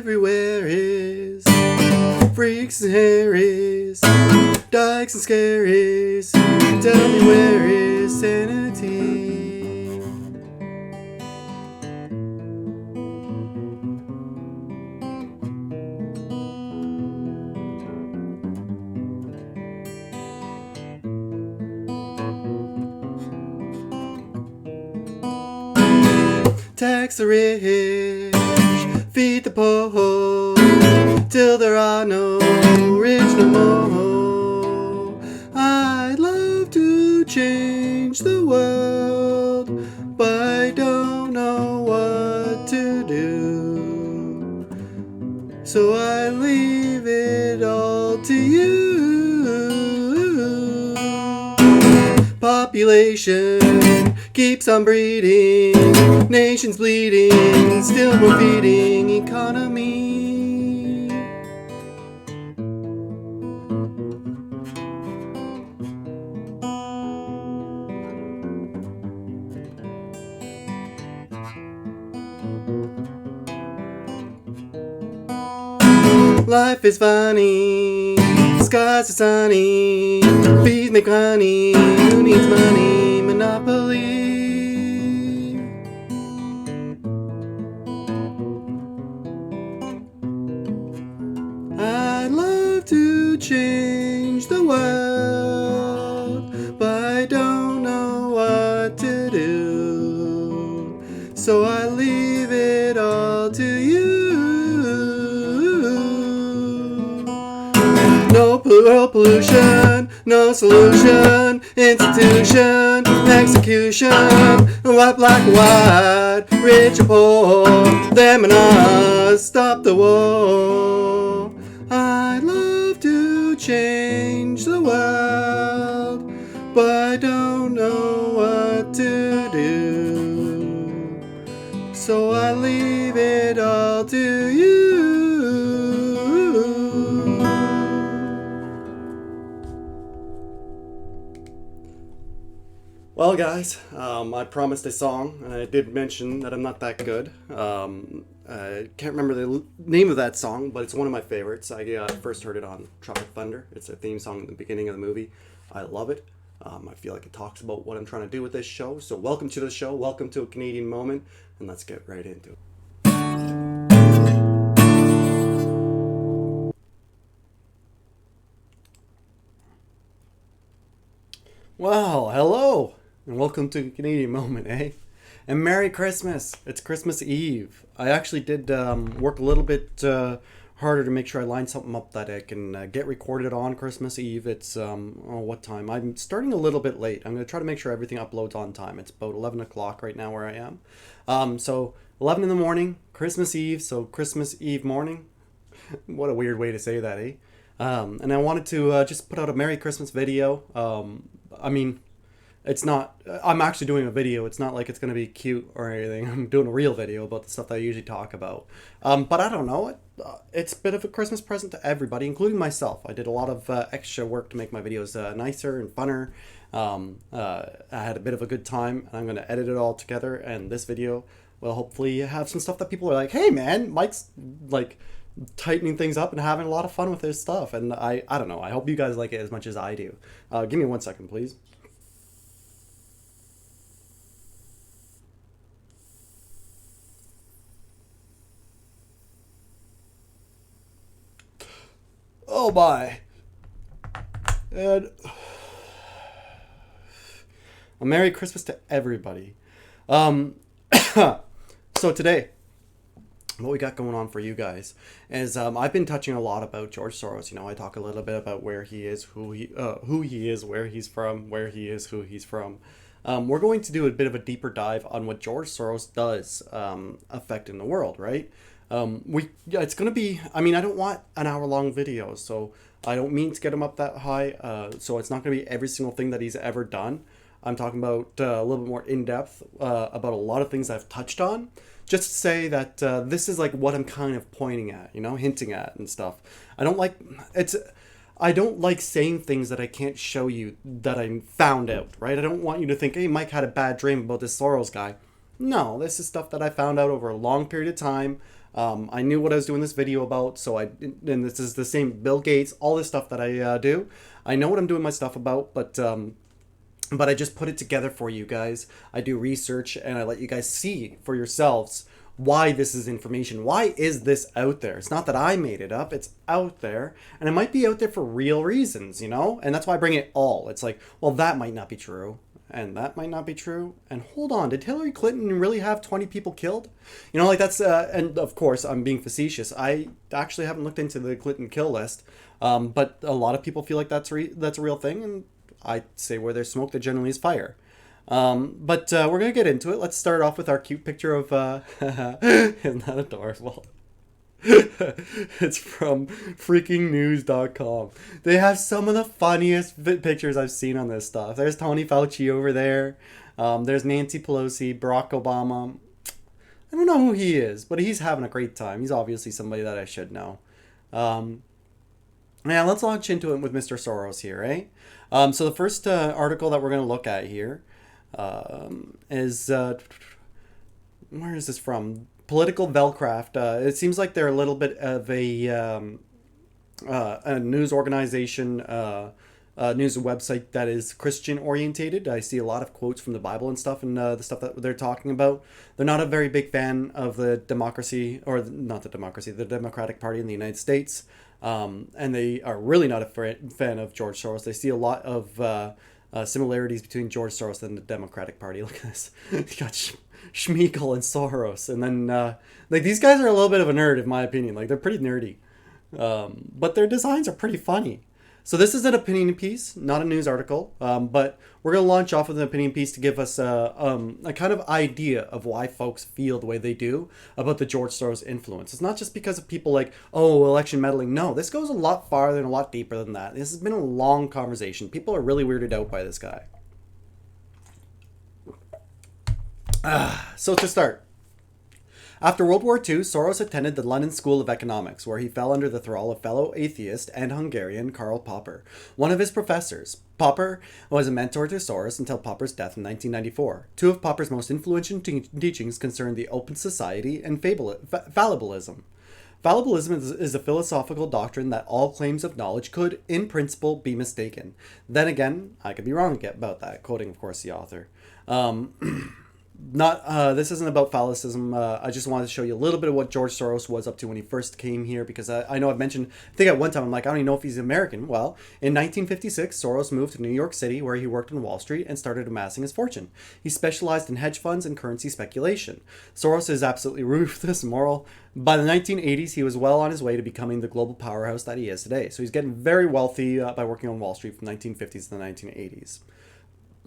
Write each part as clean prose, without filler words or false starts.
Everywhere is freaks and Harrys, dykes and scaries. Tell me, where is sanity? Tax the rich, feed the poor, till there are no rich no more. I'd love to change the world, but I don't know what to do. So I leave it all to you. Population keeps on breeding, nations bleeding, still we're feeding economy. Life is funny, skies are sunny, bees make honey, who needs money? Monopoly. I'd love to change the world, but I don't know what to do. So I leave it all to you. No world pollution, no solution, institution, execution, white, black, white, rich or poor, them and us, stop the war. I'd love to change the world, but I don't know what to do. So I leave it all to you. Well, guys, I promised a song, and I did mention that I'm not that good. I can't remember the name of that song, but it's one of my favorites. I first heard it on Tropic Thunder. It's a theme song in the beginning of the movie. I love it. I feel like it talks about what I'm trying to do with this show. So welcome to the show. Welcome to A Canadian Moment, and let's get right into it. Well, hello, and welcome to Canadian Moment, eh? And Merry Christmas! It's Christmas Eve. I actually did work a little bit harder to make sure I lined something up that I can get recorded on Christmas Eve. It's, what time? I'm starting a little bit late. I'm going to try to make sure everything uploads on time. It's about 11 o'clock right now where I am. So 11 in the morning, Christmas Eve, so Christmas Eve morning. What a weird way to say that, eh? And I wanted to just put out a Merry Christmas video. I mean, it's not, I'm actually doing a video. It's not like it's going to be cute or anything. I'm doing a real video about the stuff that I usually talk about. But I don't know. It's a bit of a Christmas present to everybody, including myself. I did a lot of extra work to make my videos nicer and funner. I had a bit of a good time, and I'm going to edit it all together. And this video will hopefully have some stuff that people are like, hey, man, Mike's like tightening things up and having a lot of fun with his stuff. And I don't know. I hope you guys like it as much as I do. Give me 1 second, please. Oh my. And a Merry Christmas to everybody. So today, what we got going on for you guys is I've been touching a lot about George Soros. You know, I talk a little bit about where he is, who he is, where he's from, where he is, who he's from. We're going to do a bit of a deeper dive on what George Soros does affect in the world, right? It's going to be, I mean, I don't want an hour-long video, so I don't mean to get him up that high, so it's not going to be every single thing that he's ever done. I'm talking about a little bit more in-depth about a lot of things I've touched on, just to say that this is like what I'm kind of pointing at, you know, hinting at and stuff. I don't like saying things that I can't show you that I found out, right? I don't want you to think, hey, Mike had a bad dream about this Soros guy. No, this is stuff that I found out over a long period of time. I knew what I was doing this video about, and this is the same Bill Gates, all this stuff that I do. I know what I'm doing my stuff about, but I just put it together for you guys. I do research and I let you guys see for yourselves why this is information. Why is this out there? It's not that I made it up, it's out there. And it might be out there for real reasons, you know? And that's why I bring it all. It's like, well, that might not be true. And that might not be true. And hold on, did Hillary Clinton really have 20 people killed? You know, like that's, and of course, I'm being facetious. I actually haven't looked into the Clinton kill list. But a lot of people feel like that's a real thing. And I say where there's smoke, there generally is fire. But we're going to get into it. Let's start off with our cute picture of... isn't that adorable? It's from freakingnews.com. They have some of the funniest pictures I've seen on this stuff. There's Tony Fauci over there. There's Nancy Pelosi, Barack Obama. I don't know who he is, but he's having a great time. He's obviously somebody that I should know. Now, let's launch into it with Mr. Soros here, eh? So the first article that we're going to look at here is... where is this from? Political Velcraft. It seems like they're a little bit of a news organization, news website that is Christian orientated. I see a lot of quotes from the Bible and stuff, and the stuff that they're talking about. They're not a very big fan of the democracy, or not the democracy, the Democratic Party in the United States. And they are really not a fan of George Soros. They see a lot of similarities between George Soros and the Democratic Party. Look at this. You got Schmeagol and Soros. And then, like, these guys are a little bit of a nerd, in my opinion. Like, they're pretty nerdy. But their designs are pretty funny. So this is an opinion piece, not a news article, but we're going to launch off with an opinion piece to give us a kind of idea of why folks feel the way they do about the George Soros influence. It's not just because of people like, oh, election meddling. No, this goes a lot farther and a lot deeper than that. This has been a long conversation. People are really weirded out by this guy. So to start. After World War II, Soros attended the London School of Economics, where he fell under the thrall of fellow atheist and Hungarian Karl Popper, one of his professors. Popper was a mentor to Soros until Popper's death in 1994. Two of Popper's most influential teachings concerned the open society and fallibilism. Fallibilism is a philosophical doctrine that all claims of knowledge could, in principle, be mistaken. Then again, I could be wrong about that, quoting, of course, the author. This isn't about phallicism. I just wanted to show you a little bit of what George Soros was up to when he first came here, because I know I've mentioned, I think at one time I'm like, I don't even know if he's American. Well, in 1956, Soros moved to New York City, where he worked on Wall Street and started amassing his fortune. He specialized in hedge funds and currency speculation. Soros is absolutely ruthless and moral. By the 1980s, he was well on his way to becoming the global powerhouse that he is today. So he's getting very wealthy by working on Wall Street from the 1950s to the 1980s.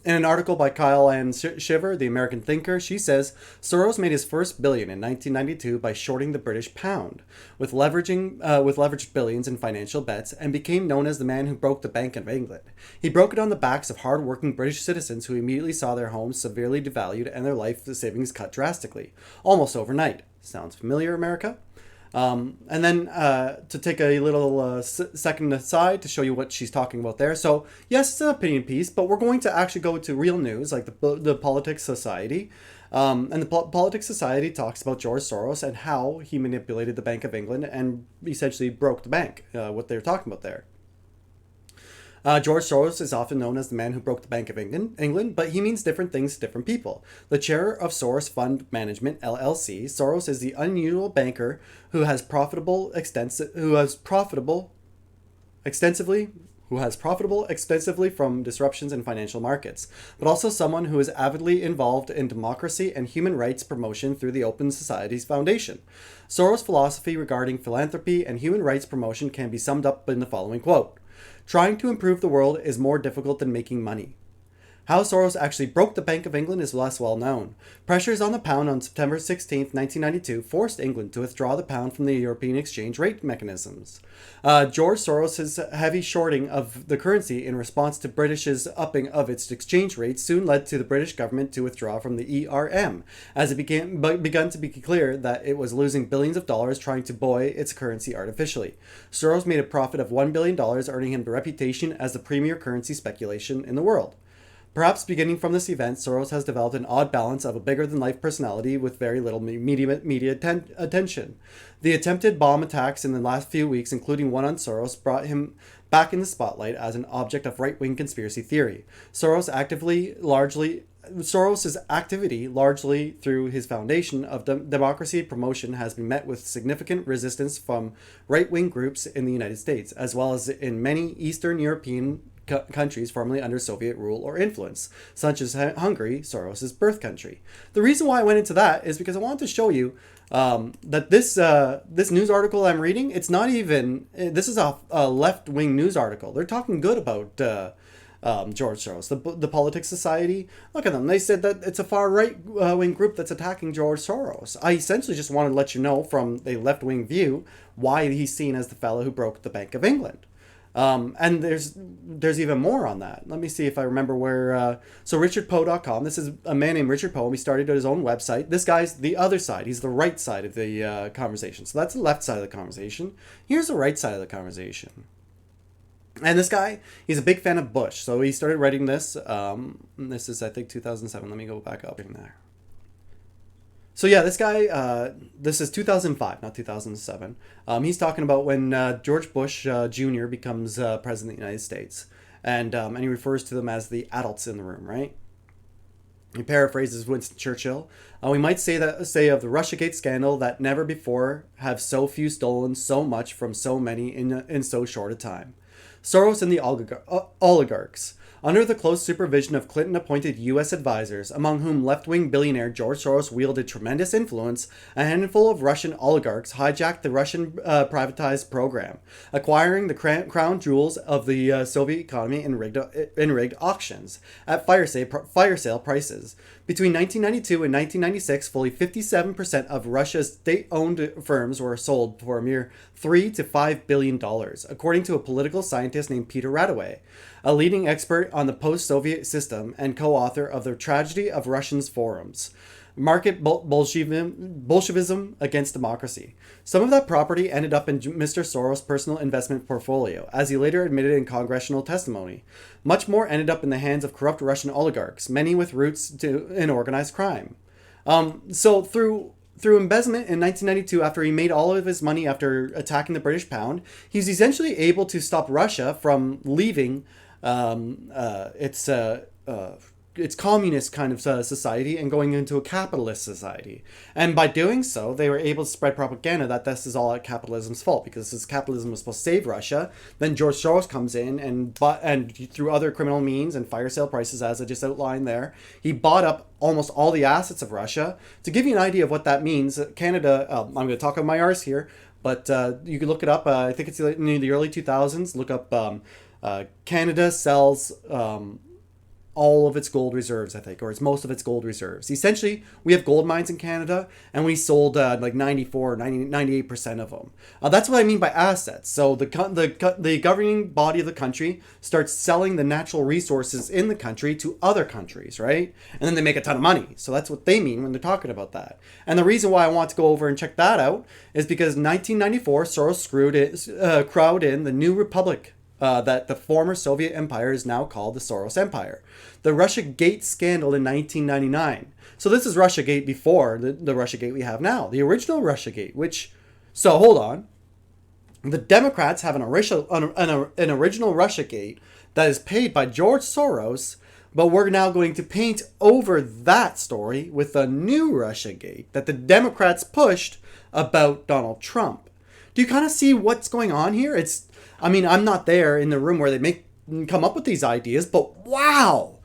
In an article by Kyle Ann Shiver, the American thinker, she says, Soros made his first billion in 1992 by shorting the British pound, with leveraged billions in financial bets, and became known as the man who broke the Bank of England. He broke it on the backs of hard-working British citizens who immediately saw their homes severely devalued and their life savings cut drastically, almost overnight. Sounds familiar, America? And then to take a little second aside to show you what she's talking about there. So, yes, it's an opinion piece, but we're going to actually go to real news, like the Politics Society. And the Politics Society talks about George Soros and how he manipulated the Bank of England and essentially broke the bank, what they're talking about there. George Soros is often known as the man who broke the Bank of England, but he means different things to different people. The chair of Soros Fund Management, LLC, Soros is the unusual banker who has profitable extensively from disruptions in financial markets, but also someone who is avidly involved in democracy and human rights promotion through the Open Societies Foundation. Soros' philosophy regarding philanthropy and human rights promotion can be summed up in the following quote: "Trying to improve the world is more difficult than making money." How Soros actually broke the Bank of England is less well known. Pressures on the pound on September 16, 1992 forced England to withdraw the pound from the European exchange rate mechanisms. George Soros' heavy shorting of the currency in response to British's upping of its exchange rate soon led to the British government to withdraw from the ERM, as it begun to be clear that it was losing billions of dollars trying to buoy its currency artificially. Soros made a profit of $1 billion, earning him the reputation as the premier currency speculation in the world. Perhaps beginning from this event, Soros has developed an odd balance of a bigger-than-life personality with very little media attention. The attempted bomb attacks in the last few weeks, including one on Soros, brought him back in the spotlight as an object of right-wing conspiracy theory. Soros's activity, largely through his foundation of democracy promotion, has been met with significant resistance from right-wing groups in the United States, as well as in many Eastern European countries formerly under Soviet rule or influence, such as Hungary, Soros's birth country. The reason why I went into that is because I wanted to show you that this news article I'm reading, it's not even, this is a left-wing news article. They're talking good about George Soros, the Politics Society. Look at them. They said that it's a far right-wing group that's attacking George Soros. I essentially just wanted to let you know from a left-wing view why he's seen as the fellow who broke the Bank of England. And there's even more on that. Let me see if I remember where. So richardpoe.com. This is a man named Richard Poe. He started his own website. This guy's the other side. He's the right side of the conversation. So that's the left side of the conversation. Here's the right side of the conversation. And this guy, he's a big fan of Bush. So he started writing this. This is, I think, 2007. Let me go back up in there. So yeah, this guy, this is 2005, not 2007. He's talking about when George Bush Jr. becomes president of the United States. And he refers to them as the adults in the room, right? He paraphrases Winston Churchill. We might say of the Russiagate scandal that never before have so few stolen so much from so many in so short a time. Soros and the oligarchs. Under the close supervision of Clinton-appointed U.S. advisors, among whom left-wing billionaire George Soros wielded tremendous influence, a handful of Russian oligarchs hijacked the Russian privatized program, acquiring the crown jewels of the Soviet economy in rigged auctions at fire sale prices. Between 1992 and 1996, fully 57% of Russia's state-owned firms were sold for a mere $3 to $5 billion, according to a political scientist named Peter Radaway, a leading expert on the post-Soviet system and co-author of The Tragedy of Russia's Forums, Market Bolshevism Against Democracy. Some of that property ended up in Mr. Soros' personal investment portfolio, as he later admitted in congressional testimony. Much more ended up in the hands of corrupt Russian oligarchs, many with roots in organized crime. So through embezzlement in 1992, after he made all of his money after attacking the British pound, he's essentially able to stop Russia from leaving its communist kind of society and going into a capitalist society. And by doing so, they were able to spread propaganda that this is all capitalism's fault, because since capitalism was supposed to save Russia, then George Soros comes in and through other criminal means and fire sale prices, as I just outlined there, he bought up almost all the assets of Russia. To give you an idea of what that means, Canada, I'm going to talk on my arse here, but you can look it up. I think it's in the early 2000s. Look up Canada sells all of its gold reserves, I think, or it's most of its gold reserves. Essentially, we have gold mines in Canada, and we sold like 94 or 98% of them. That's what I mean by assets. So the governing body of the country starts selling the natural resources in the country to other countries, right? And then they make a ton of money. So that's what they mean when they're talking about that. And the reason why I want to go over and check that out is because in 1994, Soros crowded in the new republic that the former Soviet empire is now called the Soros Empire. The Russiagate scandal in 1999. So this is Russiagate before the Russiagate we have now. The original Russiagate, so hold on. The Democrats have an original Russiagate that is paid by George Soros, but we're now going to paint over that story with a new Russiagate that the Democrats pushed about Donald Trump. Do you kind of see what's going on here? I'm not there in the room where they come up with these ideas, but wow!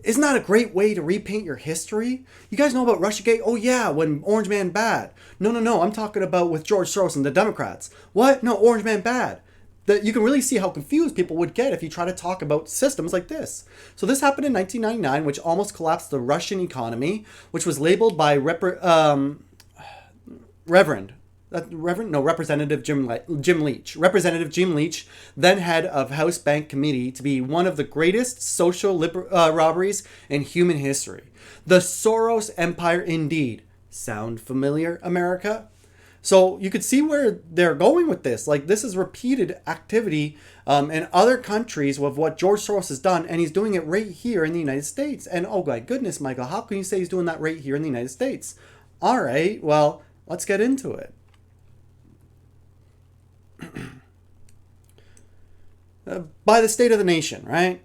Isn't that a great way to repaint your history? You guys know about Russiagate? Oh yeah, when Orange Man bad. No, I'm talking about with George Soros and the Democrats. What? No, Orange Man bad. You can really see how confused people would get if you try to talk about systems like this. So this happened in 1999, which almost collapsed the Russian economy, which was labeled by Representative Jim Leach. Representative Jim Leach, then head of House Bank Committee, to be one of the greatest social robberies in human history. The Soros Empire indeed. Sound familiar, America? So you could see where they're going with this. Like, this is repeated activity in other countries with what George Soros has done, and he's doing it right here in the United States. And oh my goodness, Michael, how can you say he's doing that right here in the United States? All right, well, let's get into it. By the State of the Nation, right?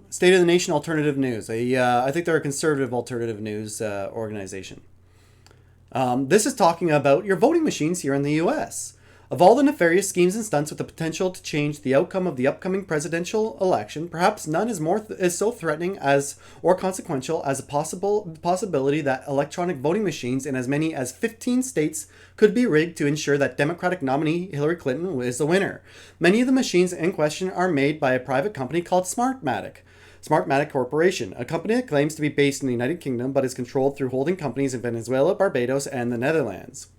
State of the Nation Alternative News. I think they're a conservative alternative news organization. This is talking about your voting machines here in the U.S. Of all the nefarious schemes and stunts with the potential to change the outcome of the upcoming presidential election, perhaps none is so threatening as or consequential as a possibility that electronic voting machines in as many as 15 states could be rigged to ensure that Democratic nominee Hillary Clinton is the winner. Many of the machines in question are made by a private company called Smartmatic Corporation, a company that claims to be based in the United Kingdom but is controlled through holding companies in Venezuela, Barbados, and the Netherlands.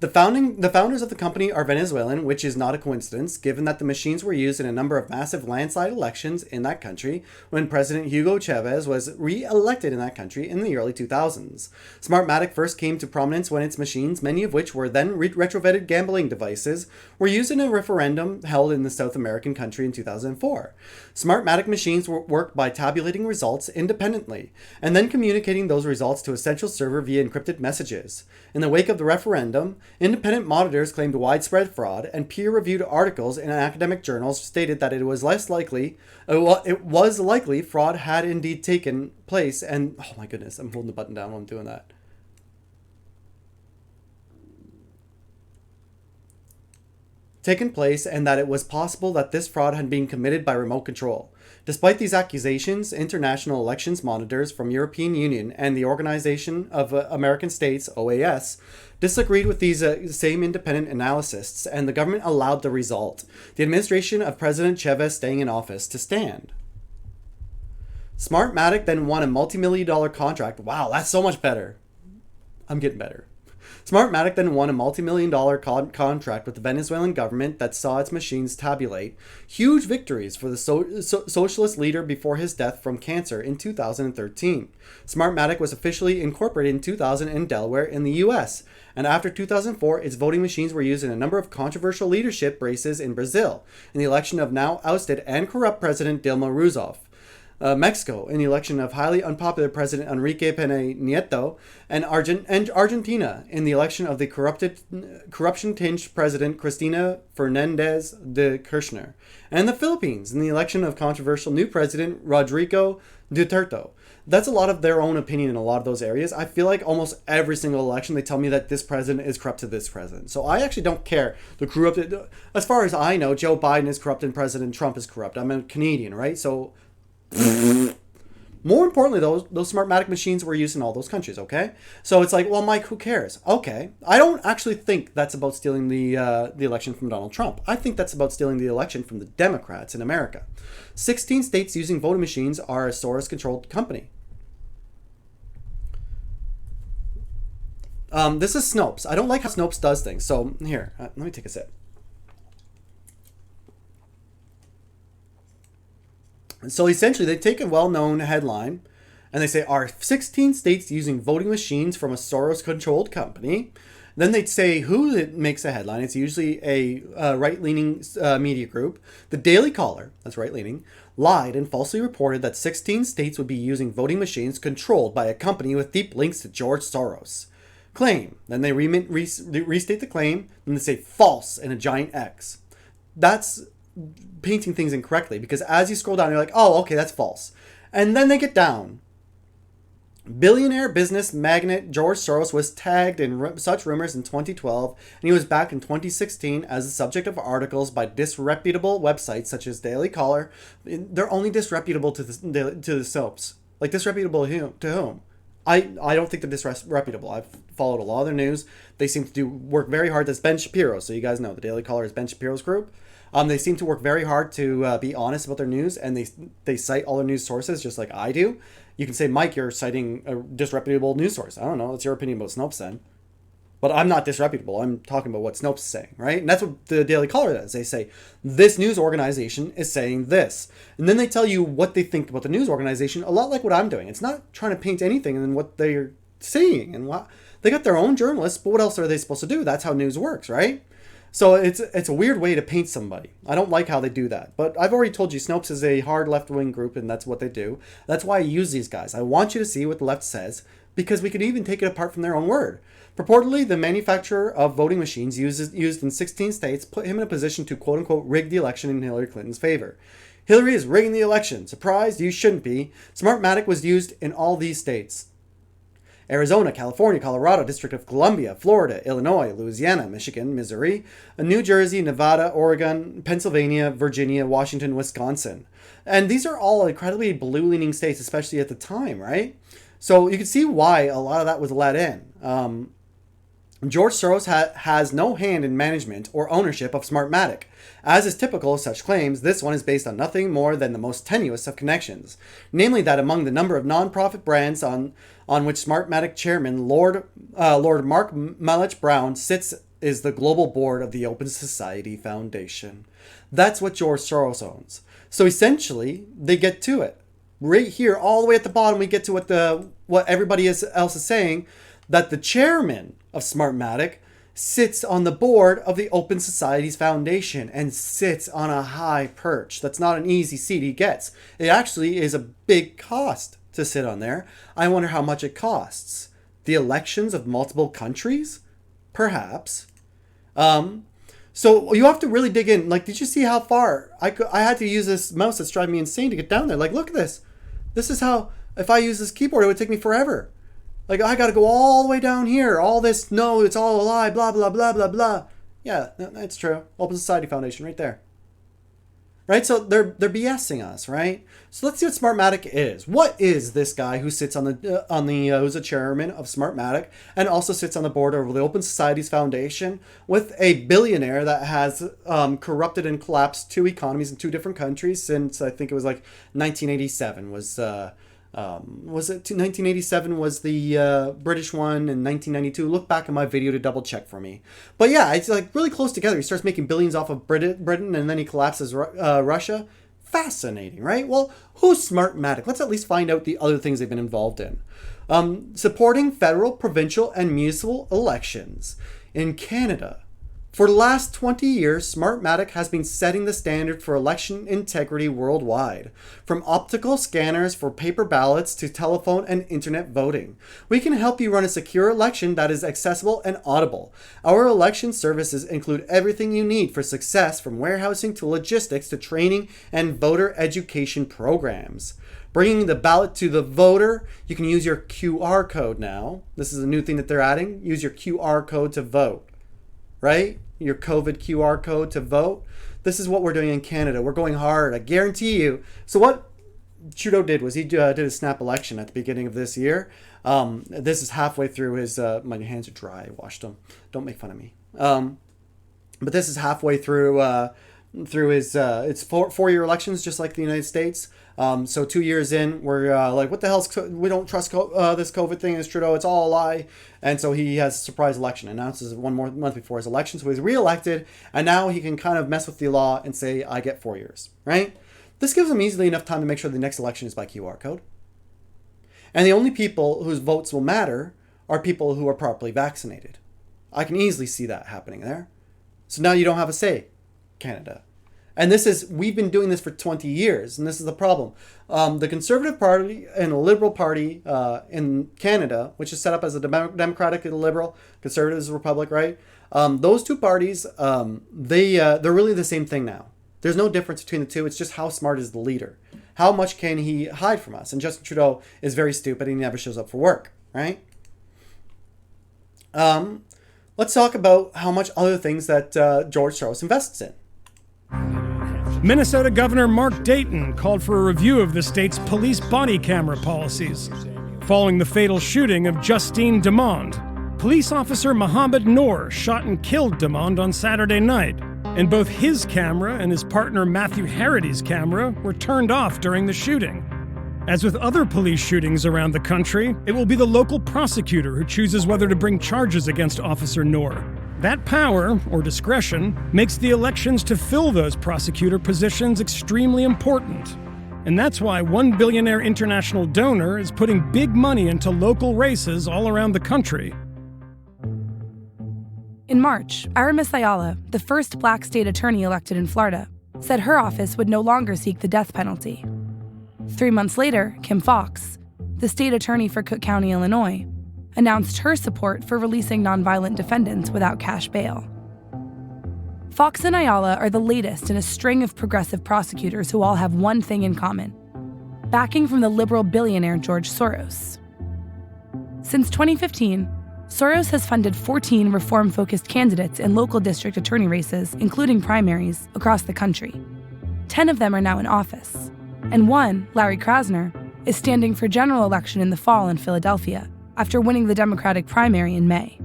The founders of the company are Venezuelan, which is not a coincidence, given that the machines were used in a number of massive landslide elections in that country when President Hugo Chavez was re-elected in that country in the early 2000s. Smartmatic first came to prominence when its machines, many of which were then retrofitted gambling devices, were used in a referendum held in the South American country in 2004. Smartmatic machines work by tabulating results independently and then communicating those results to a central server via encrypted messages. In the wake of the referendum, independent monitors claimed widespread fraud, and peer-reviewed articles in academic journals stated that it was likely fraud had indeed taken place. And oh my goodness, I'm holding the button down while I'm doing that. Taken place, and that it was possible that this fraud had been committed by remote control. Despite these accusations, international elections monitors from European Union and the Organization of American States, OAS, disagreed with these same independent analysts, and the government allowed the result, the administration of President Chavez staying in office, to stand. Smartmatic then won a multi-million-dollar contract. Wow, that's so much better. I'm getting better. Smartmatic then won a multi-million-dollar contract with the Venezuelan government that saw its machines tabulate huge victories for the socialist leader before his death from cancer in 2013. Smartmatic was officially incorporated in 2000 in Delaware in the U.S., and after 2004, its voting machines were used in a number of controversial leadership races in Brazil, in the election of now ousted and corrupt President Dilma Rousseff. Mexico in the election of highly unpopular President Enrique Pena Nieto, and Argentina in the election of the corruption-tinged President Cristina Fernandez de Kirchner, and the Philippines in the election of controversial new President Rodrigo Duterte. That's a lot of their own opinion in a lot of those areas. I feel like almost every single election they tell me that this president is corrupt to this president. So I actually don't care. The corrupted, as far as I know, Joe Biden is corrupt and President Trump is corrupt. I'm a Canadian, right? So more importantly, those Smartmatic machines were used in all those countries, okay? So it's like, well, Mike, who cares? Okay. I don't actually think that's about stealing the election from Donald Trump. I think that's about stealing the election from the Democrats in America. 16 states using voting machines are a Soros-controlled company. This is Snopes. I don't like how Snopes does things. So here, let me take a sip. So essentially, they take a well-known headline and they say, are 16 states using voting machines from a Soros-controlled company? Then they'd say who makes a headline. It's usually a right-leaning media group. The Daily Caller, that's right-leaning, lied and falsely reported that 16 states would be using voting machines controlled by a company with deep links to George Soros. Claim. Then they restate the claim, and they say false and a giant X. That's painting things incorrectly, because as you scroll down, you're like, oh, okay, that's false. And then they get down. Billionaire business magnate George Soros was tagged in such rumors in 2012, and he was back in 2016 as the subject of articles by disreputable websites such as Daily Caller. They're only disreputable to the soaps. Like, disreputable to whom? I don't think they're disreputable. I've followed a lot of their news. They seem to work very hard. That's Ben Shapiro, so you guys know the Daily Caller is Ben Shapiro's group. They seem to work very hard to be honest about their news, and they cite all their news sources just like I do. You can say, Mike, you're citing a disreputable news source. I don't know. That's your opinion about Snopes then. But I'm not disreputable. I'm talking about what Snopes is saying, right? And that's what the Daily Caller does. They say, this news organization is saying this. And then they tell you what they think about the news organization, a lot like what I'm doing. It's not trying to paint anything than what they're saying. And they got their own journalists, but what else are they supposed to do? That's how news works, right? So it's a weird way to paint somebody. I don't like how they do that. But I've already told you, Snopes is a hard left-wing group, and that's what they do. That's why I use these guys. I want you to see what the left says, because we can even take it apart from their own word. Purportedly, the manufacturer of voting machines used in 16 states put him in a position to quote-unquote rig the election in Hillary Clinton's favor. Hillary is rigging the election. Surprised? You shouldn't be. Smartmatic was used in all these states. Arizona, California, Colorado, District of Columbia, Florida, Illinois, Louisiana, Michigan, Missouri, New Jersey, Nevada, Oregon, Pennsylvania, Virginia, Washington, Wisconsin. And these are all incredibly blue-leaning states, especially at the time, right? So you can see why a lot of that was let in. George Soros has no hand in management or ownership of Smartmatic. As is typical of such claims, this one is based on nothing more than the most tenuous of connections, namely that among the number of non-profit brands on which Smartmatic chairman Lord Mark Malich Brown sits is the global board of the Open Society Foundation. That's what George Soros owns. So essentially, they get to it. Right here, all the way at the bottom, we get to what everybody else is saying, that the chairman of Smartmatic sits on the board of the Open Societies Foundation and sits on a high perch. That's not an easy seat he gets. It actually is a big cost to sit on there. I wonder how much it costs. The elections of multiple countries? Perhaps. So you have to really dig in. Like, did you see how far? I had to use this mouse that's driving me insane to get down there. Like, look at this. This is how, if I use this keyboard, it would take me forever. Like, I got to go all the way down here. All this, no, it's all a lie, blah, blah, blah, blah, blah. Yeah, that's true. Open Society Foundation right there. Right? So they're BSing us, right? So let's see what Smartmatic is. What is this guy who sits who's a chairman of Smartmatic and also sits on the board of the Open Societies Foundation with a billionaire that has corrupted and collapsed two economies in two different countries since I think it was like 1987 was it 1987 was the British one, and 1992. Look back in my video to double check for me. But yeah, it's like really close together. He starts making billions off of Britain, and then he collapses Russia. Fascinating, right? Well, who's Smartmatic? Let's at least find out the other things they've been involved in. Supporting federal, provincial, and municipal elections in Canada. For the last 20 years, Smartmatic has been setting the standard for election integrity worldwide, from optical scanners for paper ballots to telephone and internet voting. We can help you run a secure election that is accessible and audible. Our election services include everything you need for success, from warehousing to logistics to training and voter education programs. Bringing the ballot to the voter, you can use your QR code now. This is a new thing that they're adding. Use your QR code to vote. Right? Your COVID QR code to vote. This is what we're doing in Canada. We're going hard. I guarantee you. So what Trudeau did was he did a snap election at the beginning of this year. This is halfway through his... my hands are dry. I washed them. Don't make fun of me. But this is halfway through his... it's four-year elections, just like the United States. So 2 years in, we're like, what the hell's... we don't trust this COVID thing as Trudeau. It's all a lie. And so he has a surprise election, announces it 1 more month before his election. So he's reelected, and now he can kind of mess with the law and say, I get 4 years, right? This gives him easily enough time to make sure the next election is by QR code. And the only people whose votes will matter are people who are properly vaccinated. I can easily see that happening there. So now you don't have a say, Canada. And we've been doing this for 20 years, and this is the problem. The Conservative Party and the Liberal Party in Canada, which is set up as a Democratic and a Liberal, Conservative is a Republic, right? Those two parties, they're really the same thing now. There's no difference between the two. It's just how smart is the leader. How much can he hide from us? And Justin Trudeau is very stupid. He never shows up for work, right? Let's talk about how much other things that George Soros invests in. Minnesota Governor Mark Dayton called for a review of the state's police body camera policies. Following the fatal shooting of Justine Demond, police officer Mohammed Noor shot and killed Demond on Saturday night, and both his camera and his partner Matthew Harrity's camera were turned off during the shooting. As with other police shootings around the country, it will be the local prosecutor who chooses whether to bring charges against Officer Noor. That power, or discretion, makes the elections to fill those prosecutor positions extremely important. And that's why one billionaire international donor is putting big money into local races all around the country. In March, Aramis Ayala, the first black state attorney elected in Florida, said her office would no longer seek the death penalty. 3 months later, Kim Foxx, the state attorney for Cook County, Illinois, announced her support for releasing nonviolent defendants without cash bail. Foxx and Ayala are the latest in a string of progressive prosecutors who all have one thing in common: backing from the liberal billionaire George Soros. Since 2015, Soros has funded 14 reform-focused candidates in local district attorney races, including primaries, across the country. 10 of them are now in office, and one, Larry Krasner, is standing for general election in the fall in Philadelphia after winning the Democratic primary in May.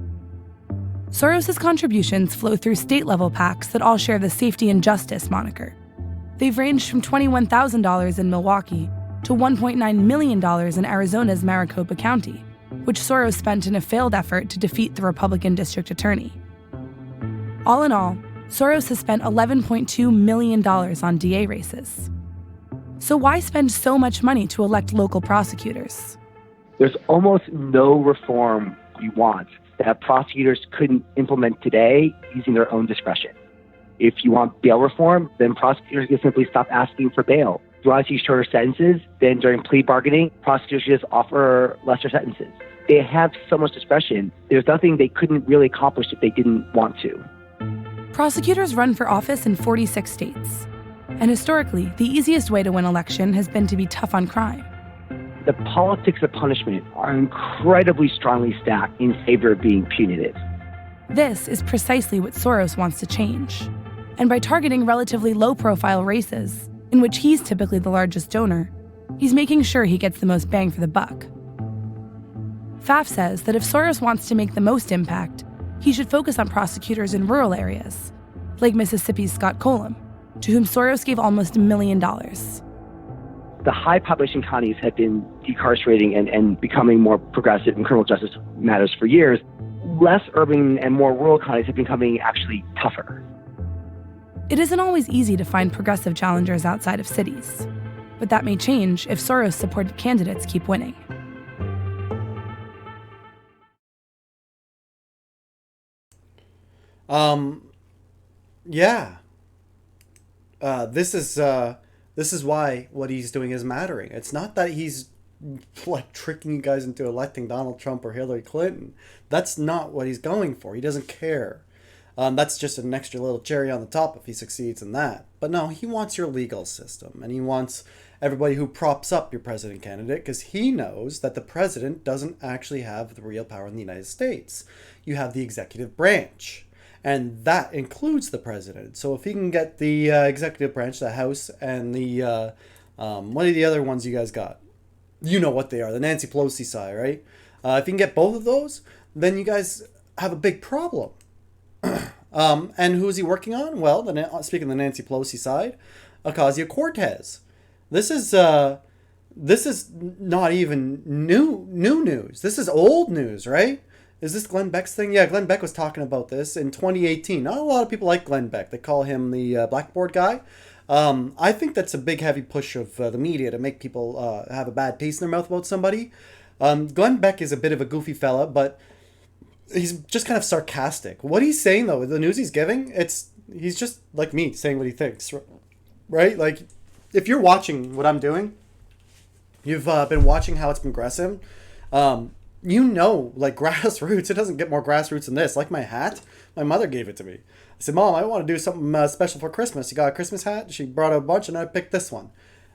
Soros' contributions flow through state-level PACs that all share the Safety and Justice moniker. They've ranged from $21,000 in Milwaukee to $1.9 million in Arizona's Maricopa County, which Soros spent in a failed effort to defeat the Republican district attorney. All in all, Soros has spent $11.2 million on DA races. So why spend so much money to elect local prosecutors? There's almost no reform we want that prosecutors couldn't implement today using their own discretion. If you want bail reform, then prosecutors can simply stop asking for bail. If you want to see shorter sentences, then during plea bargaining, prosecutors just offer lesser sentences. They have so much discretion. There's nothing they couldn't really accomplish if they didn't want to. Prosecutors run for office in 46 states. And historically, the easiest way to win election has been to be tough on crime. The politics of punishment are incredibly strongly stacked in favor of being punitive. This is precisely what Soros wants to change. And by targeting relatively low-profile races, in which he's typically the largest donor, he's making sure he gets the most bang for the buck. Pfaff says that if Soros wants to make the most impact, he should focus on prosecutors in rural areas, like Mississippi's Scott Colum, to whom Soros gave almost $1 million. The high population counties have been decarcerating and becoming more progressive in criminal justice matters for years. Less urban and more rural counties have been becoming actually tougher. It isn't always easy to find progressive challengers outside of cities, but that may change if Soros-supported candidates keep winning. Yeah. This is why what he's doing is mattering. It's not that he's like tricking you guys into electing Donald Trump or Hillary Clinton. That's not what he's going for. He doesn't care. That's just an extra little cherry on the top if he succeeds in that. But no, he wants your legal system, and he wants everybody who props up your president candidate, because he knows that the president doesn't actually have the real power in the United States. You have the executive branch, and that includes the president. So if he can get the executive branch, the House, and the what are the other ones you guys got? You know what they are, the Nancy Pelosi side, right? If you can get both of those, then you guys have a big problem. And who is he working on? Well, speaking of the Nancy Pelosi side, Ocasio-Cortez. This is not even new news. This is old news, right? Is this Glenn Beck's thing? Yeah, Glenn Beck was talking about this in 2018. Not a lot of people like Glenn Beck. They call him the blackboard guy. I think that's a big, heavy push of the media to make people have a bad taste in their mouth about somebody. Glenn Beck is a bit of a goofy fella, but he's just kind of sarcastic. What he's saying, though, the news he's giving, he's just like me saying what he thinks, right? Like, if you're watching what I'm doing, you've been watching how it's progressing. You know, like grassroots, it doesn't get more grassroots than this. Like my hat, my mother gave it to me. I said, Mom, I want to do something special for Christmas. You got a Christmas hat? She brought a bunch and I picked this one.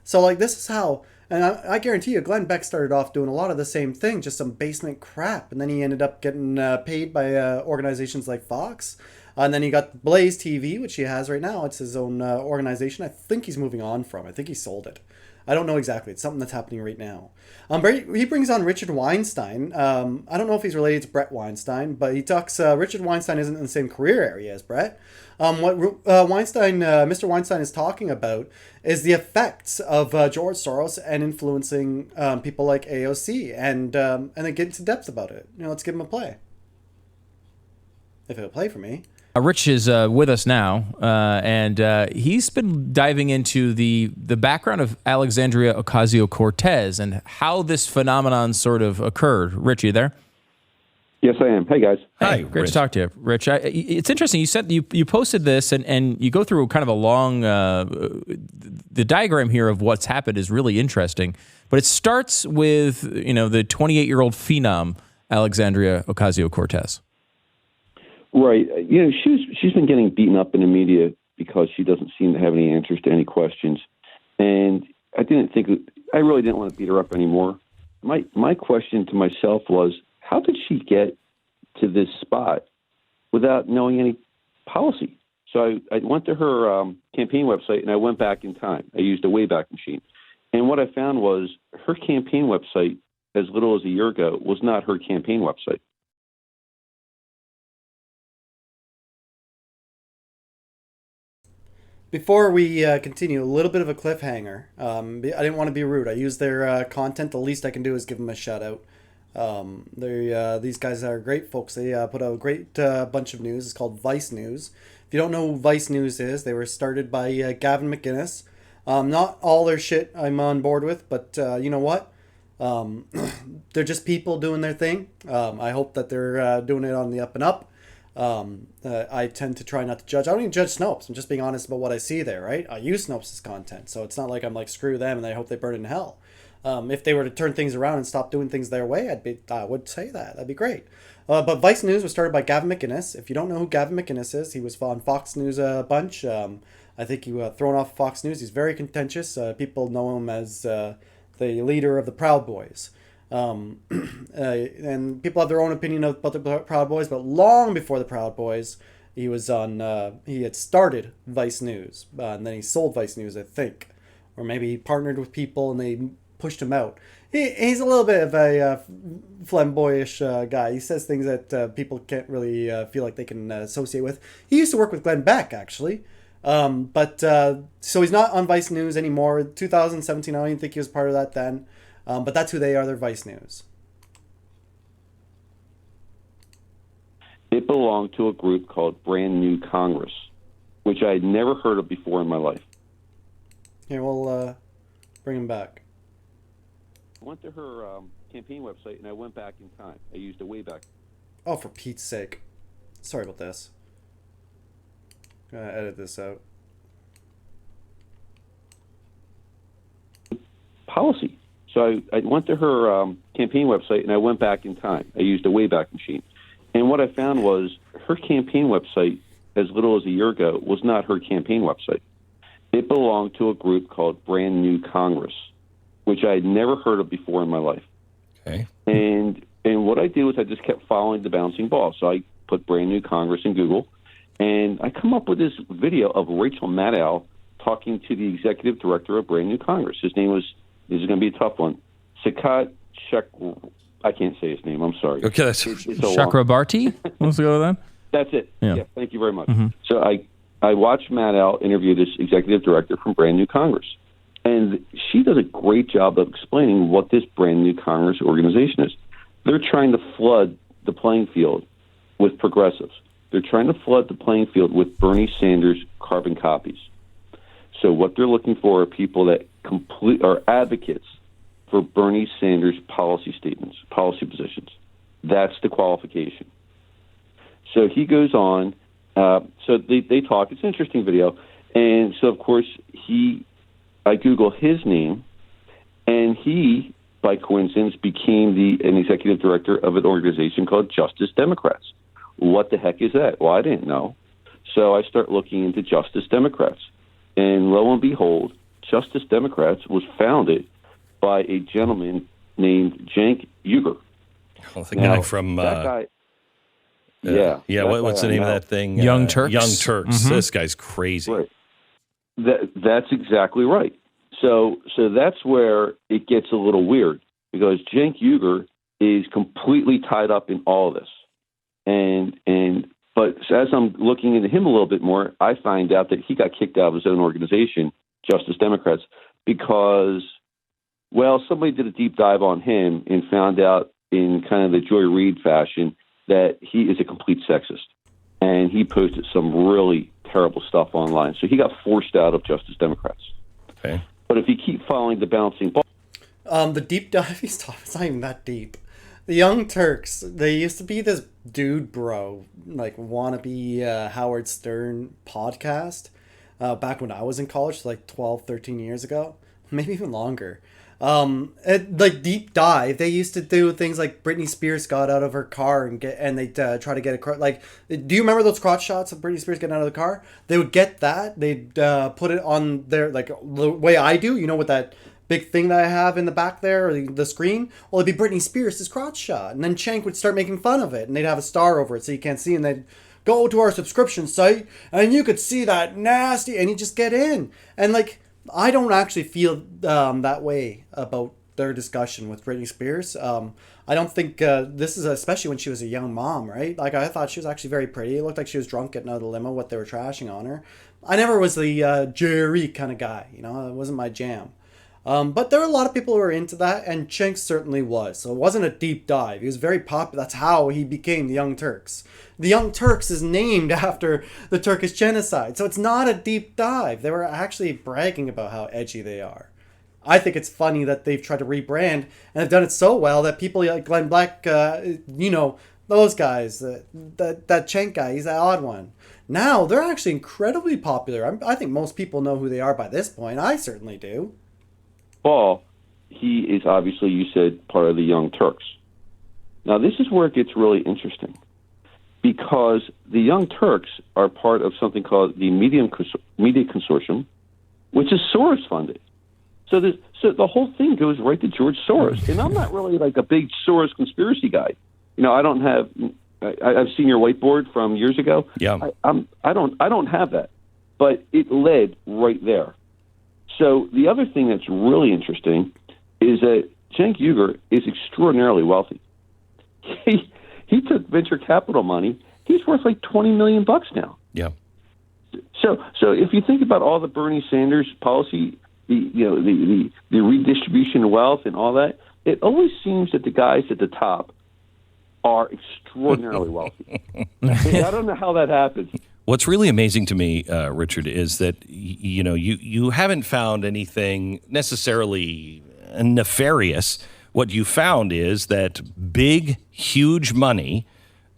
So like this is how, and I guarantee you, Glenn Beck started off doing a lot of the same thing, just some basement crap. And then he ended up getting paid by organizations like Fox. And then he got Blaze TV, which he has right now. It's his own organization. I think he's moving on from. I think he sold it. I don't know exactly. It's something that's happening right now. He brings on Richard Weinstein. I don't know if he's related to Brett Weinstein, but he talks. Richard Weinstein isn't in the same career area as Brett. What Mr. Weinstein is talking about is the effects of George Soros and influencing people like AOC, and then get into depth about it. Let's give him a play. If it'll play for me. Rich is with us now, and he's been diving into the background of Alexandria Ocasio-Cortez and how this phenomenon sort of occurred. Rich, you there? Yes, I am. Hey, guys. Hi, great Rich. to talk to you, Rich. It's interesting. You said you posted this, and you go through kind of a long. The diagram here of what's happened is really interesting, but it starts with the 28-year-old phenom Alexandria Ocasio-Cortez. Right. She's been getting beaten up in the media because she doesn't seem to have any answers to any questions, and I really didn't want to beat her up anymore. My question to myself was, how did she get to this spot without knowing any policy? So I went to her campaign website and I went back in time. I used a Wayback Machine. And what I found was her campaign website, as little as a year ago, was not her campaign website. Before we continue, a little bit of a cliffhanger. I didn't want to be rude. I used their content. The least I can do is give them a shout out. These guys are great folks. They put out a great bunch of news. It's called Vice News. If you don't know who Vice News is, they were started by Gavin Mcinnes. Not all their shit I'm on board with, but you know what? They're just people doing their thing. I hope that they're doing it on the up and up. I tend to try not to judge. I don't even judge Snopes. I'm just being honest about what I see there, right? I use Snopes' content, so it's not like I'm like, screw them and I hope they burn in hell. If they were to turn things around and stop doing things their way, I would say that. That'd be great. But Vice News was started by Gavin Mcinnes. If you don't know who Gavin Mcinnes is, he was on Fox News a bunch. I think he was thrown off Fox News. He's very contentious. People know him as the leader of the Proud Boys. And people have their own opinion about the Proud Boys, but long before the Proud Boys, he was on. He had started Vice News, and then he sold Vice News, I think, or maybe he partnered with people and they pushed him out. He's a little bit of a flamboyant guy. He says things that people can't really feel like they can associate with. He used to work with Glenn Beck, actually. So he's not on Vice News anymore. 2017, I don't even think he was part of that then. But that's who they are. They're Vice News. It belonged to a group called Brand New Congress, which I had never heard of before in my life. Here, we'll bring him back. I went to her campaign website and I went back in time. I used a Wayback. Oh, for Pete's sake. Sorry about this. I'm going to edit this out. Policy. So I went to her campaign website and I went back in time. I used a Wayback Machine. And what I found was her campaign website, as little as a year ago, was not her campaign website. It belonged to a group called Brand New Congress, which I had never heard of before in my life. Okay. And what I did was I just kept following the bouncing ball. So I put Brand New Congress in Google, and I come up with this video of Rachel Maddow talking to the executive director of Brand New Congress. His name was, this is going to be a tough one, Sakat Shek. I can't say his name. I'm sorry. Okay, that's Chakrabarti? Let's go with that. That's it. Yeah. Thank you very much. Mm-hmm. So I watched Maddow interview this executive director from Brand New Congress. And she does a great job of explaining what this Brand New Congress organization is. They're trying to flood the playing field with progressives. They're trying to flood the playing field with Bernie Sanders carbon copies. So what they're looking for are people that are advocates for Bernie Sanders policy statements, policy positions. That's the qualification. So he goes on. So they talk. It's an interesting video. And so, of course, I Google his name, and he, by coincidence, became an executive director of an organization called Justice Democrats. What the heck is that? Well, I didn't know. So I start looking into Justice Democrats. And lo and behold, Justice Democrats was founded by a gentleman named Cenk Uygur. Well, the guy from... that guy... What's the name of that thing? Young Turks? Young Turks. Mm-hmm. This guy's crazy. Right. That's exactly right. So that's where it gets a little weird, because Cenk Uygur is completely tied up in all of this. But as I'm looking into him a little bit more, I find out that he got kicked out of his own organization, Justice Democrats, because, well, somebody did a deep dive on him and found out in kind of the Joy Reid fashion that he is a complete sexist. and he posted some really terrible stuff online. So he got forced out of Justice Democrats. Okay. But if you keep following the bouncing ball, The deep dive, it's not even that deep. The Young Turks, they used to be this dude bro, like wannabe Howard Stern podcast back when I was in college, like 12, 13 years ago, maybe even longer. Like deep dive, they used to do things like Britney Spears got out of her car and they'd try to get a like. Do you remember those crotch shots of Britney Spears getting out of the car? They would get that, they'd put it on their, like the way I do, you know, with that big thing that I have in the back there, or the screen. Well, it'd be Britney Spears' crotch shot, and then Cenk would start making fun of it, and they'd have a star over it so you can't see, and they'd go to our subscription site, and you could see that nasty, and you just get in, and like. I don't actually feel that way about their discussion with Britney Spears. I don't think this is, especially when she was a young mom, right? Like, I thought she was actually very pretty. It looked like she was drunk getting out of the limo, what they were trashing on her. I never was the Jerry kind of guy, you know? It wasn't my jam. But there were a lot of people who were into that, and Cenk certainly was. So it wasn't a deep dive. He was very popular. That's how he became the Young Turks. The Young Turks is named after the Turkish genocide. So it's not a deep dive. They were actually bragging about how edgy they are. I think it's funny that they've tried to rebrand, and have done it so well that people like Glenn Beck, you know, those guys, that Cenk guy, he's the odd one. Now they're actually incredibly popular. I think most people know who they are by this point. I certainly do. Paul, he is obviously, you said, part of the Young Turks. Now, this is where it gets really interesting, because the Young Turks are part of something called the Media Consortium, which is Soros funded. So the whole thing goes right to George Soros. And I'm not really like a big Soros conspiracy guy. You know, I don't have. I've seen your whiteboard from years ago. Yeah. I don't have that, but it led right there. So the other thing that's really interesting is that Cenk Uygur is extraordinarily wealthy. He took venture capital money. He's worth like $20 million now. Yeah. So if you think about all the Bernie Sanders policy, the redistribution of wealth and all that, it always seems that the guys at the top are extraordinarily wealthy. I don't know how that happens. What's really amazing to me, Richard, is that you haven't found anything necessarily nefarious. What you found is that big, huge money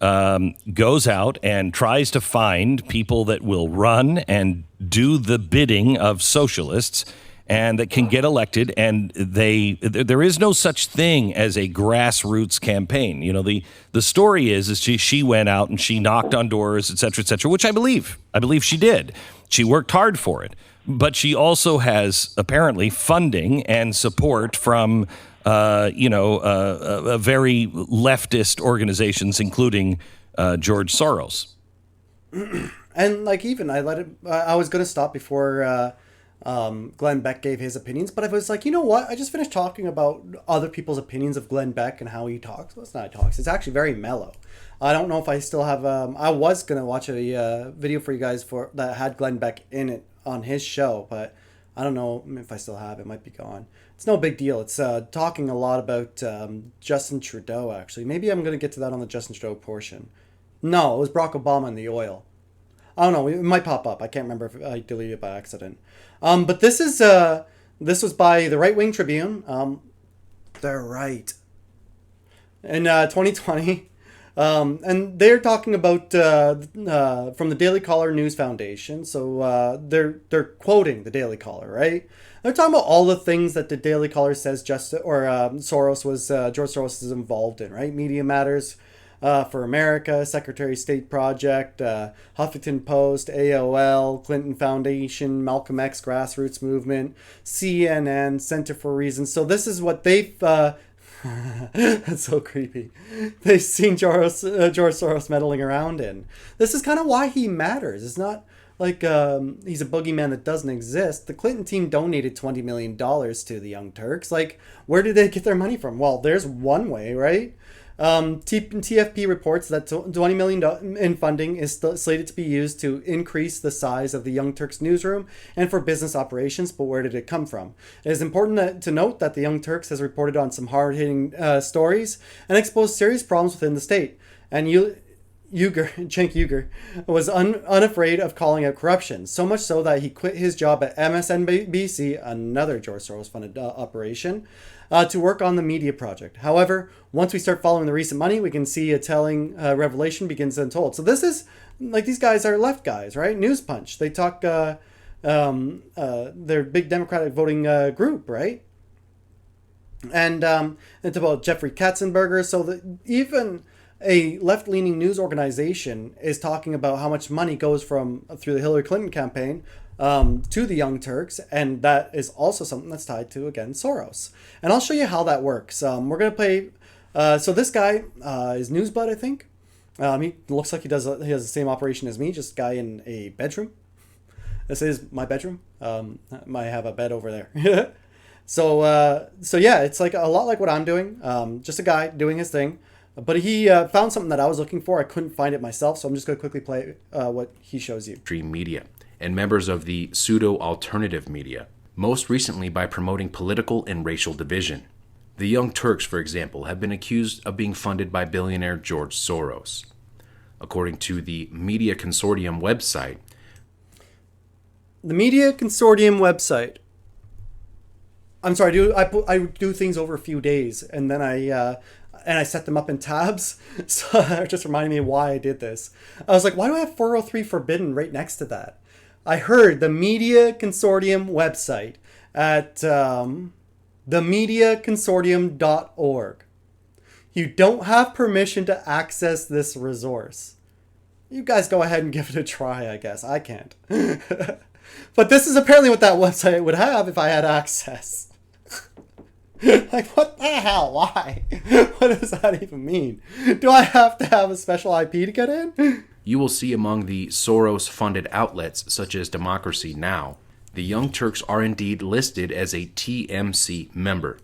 goes out and tries to find people that will run and do the bidding of socialists and that can get elected, and there is no such thing as a grassroots campaign. You know, the story is she went out and she knocked on doors, et cetera, which I believe she did. She worked hard for it, but she also has apparently funding and support from very leftist organizations, including George Soros. And like, even I was going to stop before Glenn Beck gave his opinions, but I was like, you know what? I just finished talking about other people's opinions of Glenn Beck and how he talks. Well, it's not how he talks. It's actually very mellow. I don't know if I still have. I was gonna watch a video for you guys that had Glenn Beck in it on his show, but I don't know if I still have it. It might be gone. It's no big deal. It's talking a lot about Justin Trudeau. Actually, maybe I'm gonna get to that on the Justin Trudeau portion. No, it was Barack Obama and the oil. I don't know. It might pop up. I can't remember if I deleted it by accident. But this was by the Right Wing Tribune. They're right. In 2020. And they're talking about from the Daily Caller News Foundation. So they're quoting the Daily Caller, right? They're talking about all the things that the Daily Caller says George Soros is involved in, right? Media Matters for America, Secretary of State Project, Huffington Post, AOL, Clinton Foundation, Malcolm X Grassroots Movement, CNN, Center for Reason. So this is what they've... that's so creepy. They've seen George Soros meddling around in. This is kind of why he matters. It's not like he's a boogeyman that doesn't exist. The Clinton team donated $20 million to the Young Turks. Like, where did they get their money from? Well, there's one way, right? TFP reports that $20 million in funding is slated to be used to increase the size of the Young Turks newsroom and for business operations, but where did it come from? It is important to note that the Young Turks has reported on some hard-hitting stories and exposed serious problems within the state. And Cenk Uygur, was unafraid of calling out corruption, so much so that he quit his job at MSNBC, another George Soros-funded operation, to work on the media project. However, once we start following the recent money, we can see a telling revelation begins untold. So this is, like, these guys are left guys, right? News Punch. They talk, their big Democratic voting group, right? And it's about Jeffrey Katzenberger. So that even a left-leaning news organization is talking about how much money goes through the Hillary Clinton campaign to the Young Turks, and that is also something that's tied to, again, Soros. And I'll show you how that works. We're gonna play. So this guy is Newsbud, I think. He looks like he has the same operation as me, just a guy in a bedroom. This is my bedroom. I have a bed over there. So yeah, it's like a lot like what I'm doing. Just a guy doing his thing. But he found something that I was looking for. I couldn't find it myself, so I'm just going to quickly play what he shows you. Media and members of the pseudo-alternative media, most recently by promoting political and racial division. The Young Turks, for example, have been accused of being funded by billionaire George Soros. According to the Media Consortium website. The Media Consortium website. I'm sorry, I do things over a few days, and then I set them up in tabs. So it just reminded me why I did this. I was like, why do I have 403 Forbidden right next to that? I heard the Media Consortium website at themediaconsortium.org. You don't have permission to access this resource. You guys go ahead and give it a try, I guess. I can't. But this is apparently what that website would have if I had access. Like, what the hell? Why? What does that even mean? Do I have to have a special IP to get in? You will see among the Soros-funded outlets, such as Democracy Now!, the Young Turks are indeed listed as a TMC member.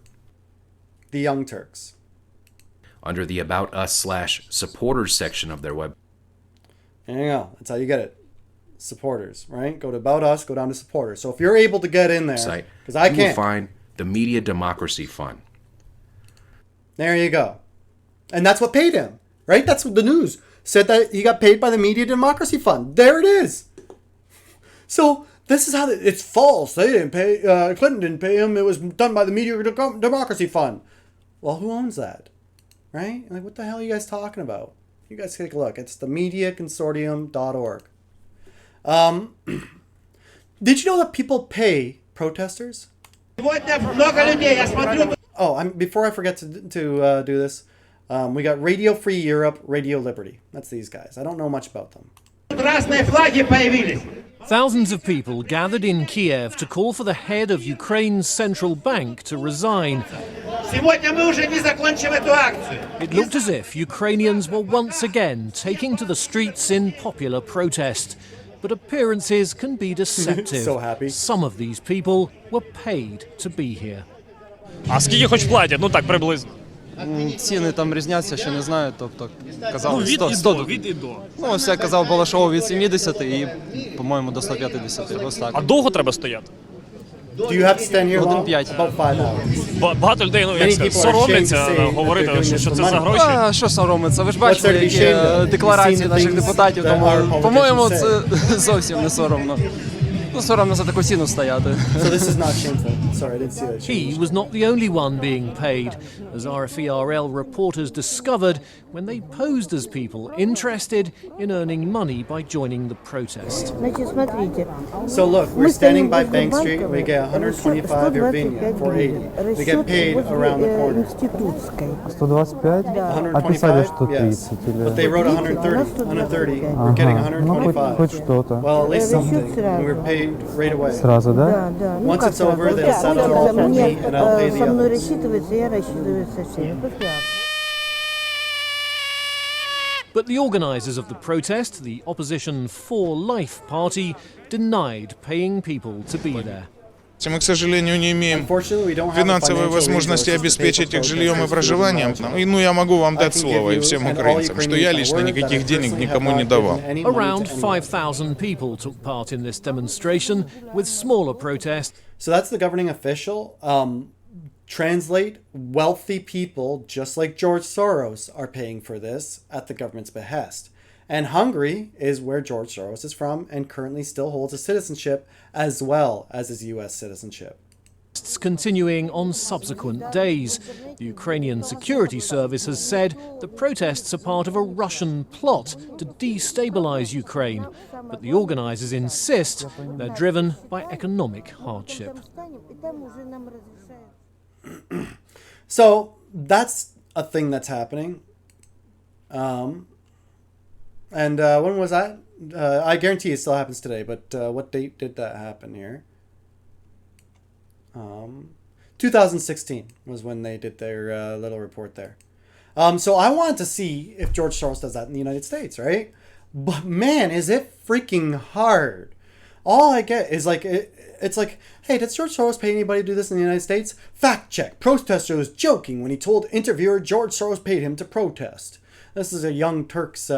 The Young Turks. Under the About Us/Supporters section of their web. There you go. That's how you get it. Supporters, right? Go to About Us, go down to Supporters. So if you're able to get in there, because I can't. You will find the Media Democracy Fund. There you go. And that's what paid him, right? That's what the news said, that he got paid by the Media Democracy Fund. There it is. So this is how it's false. They didn't pay, Clinton didn't pay him. It was done by the Media Democracy Fund. Well, who owns that? Right? Like, what the hell are you guys talking about? You guys take a look. It's the mediaconsortium.org. Did you know that people pay protesters? Oh, before I forget to do this, we got Radio Free Europe, Radio Liberty. That's these guys. I don't know much about them. Thousands of people gathered in Kiev to call for the head of Ukraine's central bank to resign. It looked as if Ukrainians were once again taking to the streets in popular protest. But appearances can be deceptive. So happy. Some of these people were paid to be here. А скільки хоч платять? Ну так, приблизно. Ціни там різняться, ще не знаю, тобто казали від 100, від і до. Ну, ось я казав Балашову від 70 і, по-моєму, до 150, ось так. А довго треба стояти? Do you have to stand here long? 1-5. About 5 hours. Багато людей, ну, як Many це, people are соромляться ashamed to say говорити, that they're doing що this це for за money. гроші. А що соромиться? Ви ж What's бачили, there to be які ashamed of? You've декларації seen the наших things депутатів, that тому, our politicians по-моєму, say. це зовсім не соромно. Ну, соромно за таку ціну стояти. So this is not shameful. Sorry, I didn't see that. He was not the only one being paid, as RFERL reporters discovered when they posed as people interested in earning money by joining the protest. So look, we're standing by Bank Street. We get 125 Irvinia for 80. We get paid around the corner. 125? 125? Yes. But they wrote 130. 130. We're getting 125. Хоть что-то. Well, at least something. And we're paid right away. Сразу, да? Once it's over, they'll settle it all for me, and I'll pay the others. But the organisers of the protest, the opposition For Life party, denied paying people to be there. Мы, к сожалению, не имеем Unfortunately, we don't have the финансовой financial возможности resources to pay обеспечить for их жильем и protesters, проживанием. food, and И, ну, я могу вам I дать can слово give и you всем and all украинцам, что я Ukrainians лично my word никаких that I денег personally никому have не not давал. given any money to Around anyone. 5,000 people took part in this demonstration, with smaller protests. So that's the governing official. Translate, wealthy people, just like George Soros, are paying for this at the government's behest. And Hungary is where George Soros is from and currently still holds a citizenship as well as his U.S. citizenship. Continuing on subsequent days. The Ukrainian Security Service has said the protests are part of a Russian plot to destabilize Ukraine, but the organizers insist they're driven by economic hardship. So that's a thing that's happening. And when was that? I guarantee it still happens today, but what date did that happen here? 2016 was when they did their little report there. So I wanted to see if George Soros does that in the United States, right? But man, is it freaking hard. All I get is like, it's like, hey, did George Soros pay anybody to do this in the United States? Fact check. Protester was joking when he told interviewer George Soros paid him to protest. This is a Young Turks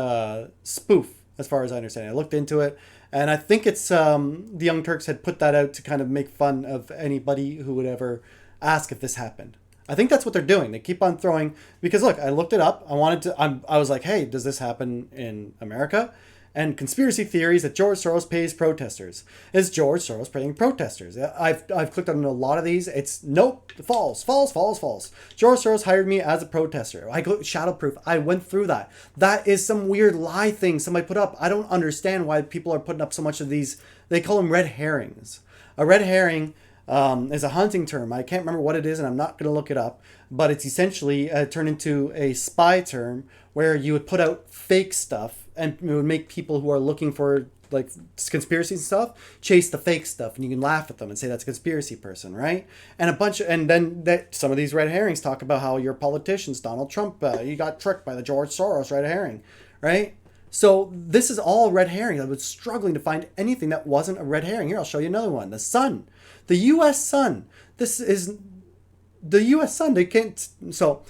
spoof, as far as I understand. I looked into it, and I think it's the Young Turks had put that out to kind of make fun of anybody who would ever ask if this happened. I think that's what they're doing. They keep on throwing, because look, I looked it up. I was like, hey, does this happen in America? And conspiracy theories that George Soros pays protesters. Is George Soros paying protesters? I've clicked on a lot of these. It's nope, false. George Soros hired me as a protester. I go shadowproof. I went through that. That is some weird lie thing somebody put up. I don't understand why people are putting up so much of these. They call them red herrings. A red herring is a hunting term. I can't remember what it is, and I'm not going to look it up. But it's essentially turned into a spy term where you would put out fake stuff, and it would make people who are looking for like conspiracies and stuff chase the fake stuff, and you can laugh at them and say that's a conspiracy person, right? And then some of these red herrings talk about how your politicians, Donald Trump, you got tricked by the George Soros red herring, right? So this is all red herring. I was struggling to find anything that wasn't a red herring. Here, I'll show you another one. The Sun, the U.S. Sun. This is the U.S. Sun. They can't. So.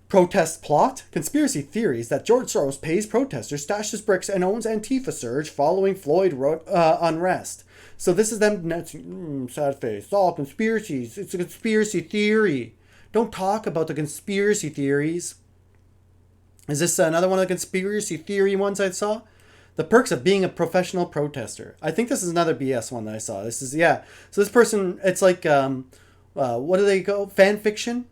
Protest plot, conspiracy theories that George Soros pays protesters, stashes bricks, and owns Antifa surge following Floyd unrest. So this is them, sad face, it's all conspiracies. It's a conspiracy theory. Don't talk about the conspiracy theories. Is this another one of the conspiracy theory ones I saw? The perks of being a professional protester. I think this is another BS one that I saw. This is, yeah. So this person, it's like, what do they go? Fan fiction?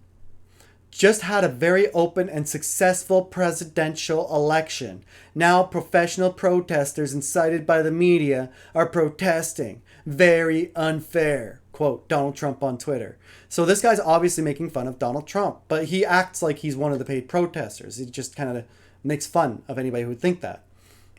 Just had a very open and successful presidential election. Now professional protesters incited by the media are protesting. Very unfair. Quote, Donald Trump on Twitter. So this guy's obviously making fun of Donald Trump, but he acts like he's one of the paid protesters. He just kind of makes fun of anybody who would think that.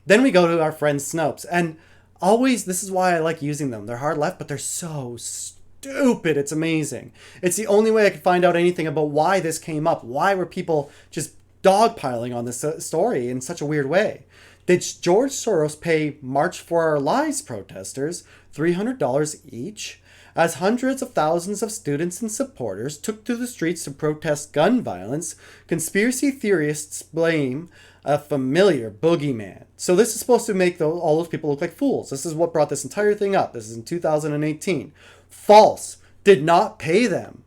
Then we go to our friend Snopes. And always, this is why I like using them. They're hard left, but they're so stupid. It's amazing. It's the only way I could find out anything about why this came up. Why were people just dogpiling on this story in such a weird way? Did George Soros pay March for Our Lives protesters $300 each? As hundreds of thousands of students and supporters took to the streets to protest gun violence, conspiracy theorists blame a familiar boogeyman. So this is supposed to make all those people look like fools. This is what brought this entire thing up. This is in 2018. False. Did not pay them.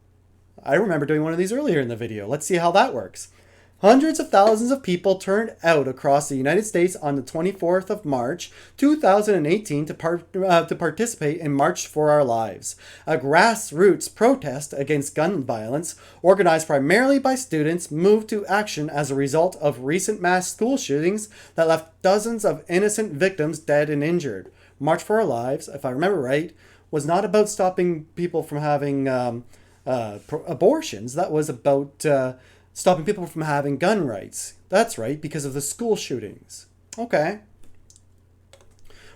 I remember doing one of these earlier in the video. Let's see how that works. Hundreds of thousands of people turned out across the United States on the 24th of March, 2018 to participate in March for Our Lives, a grassroots protest against gun violence organized primarily by students moved to action as a result of recent mass school shootings that left dozens of innocent victims dead and injured. March for Our Lives, if I remember right, was not about stopping people from having abortions. That was about stopping people from having gun rights. That's right, because of the school shootings. Okay.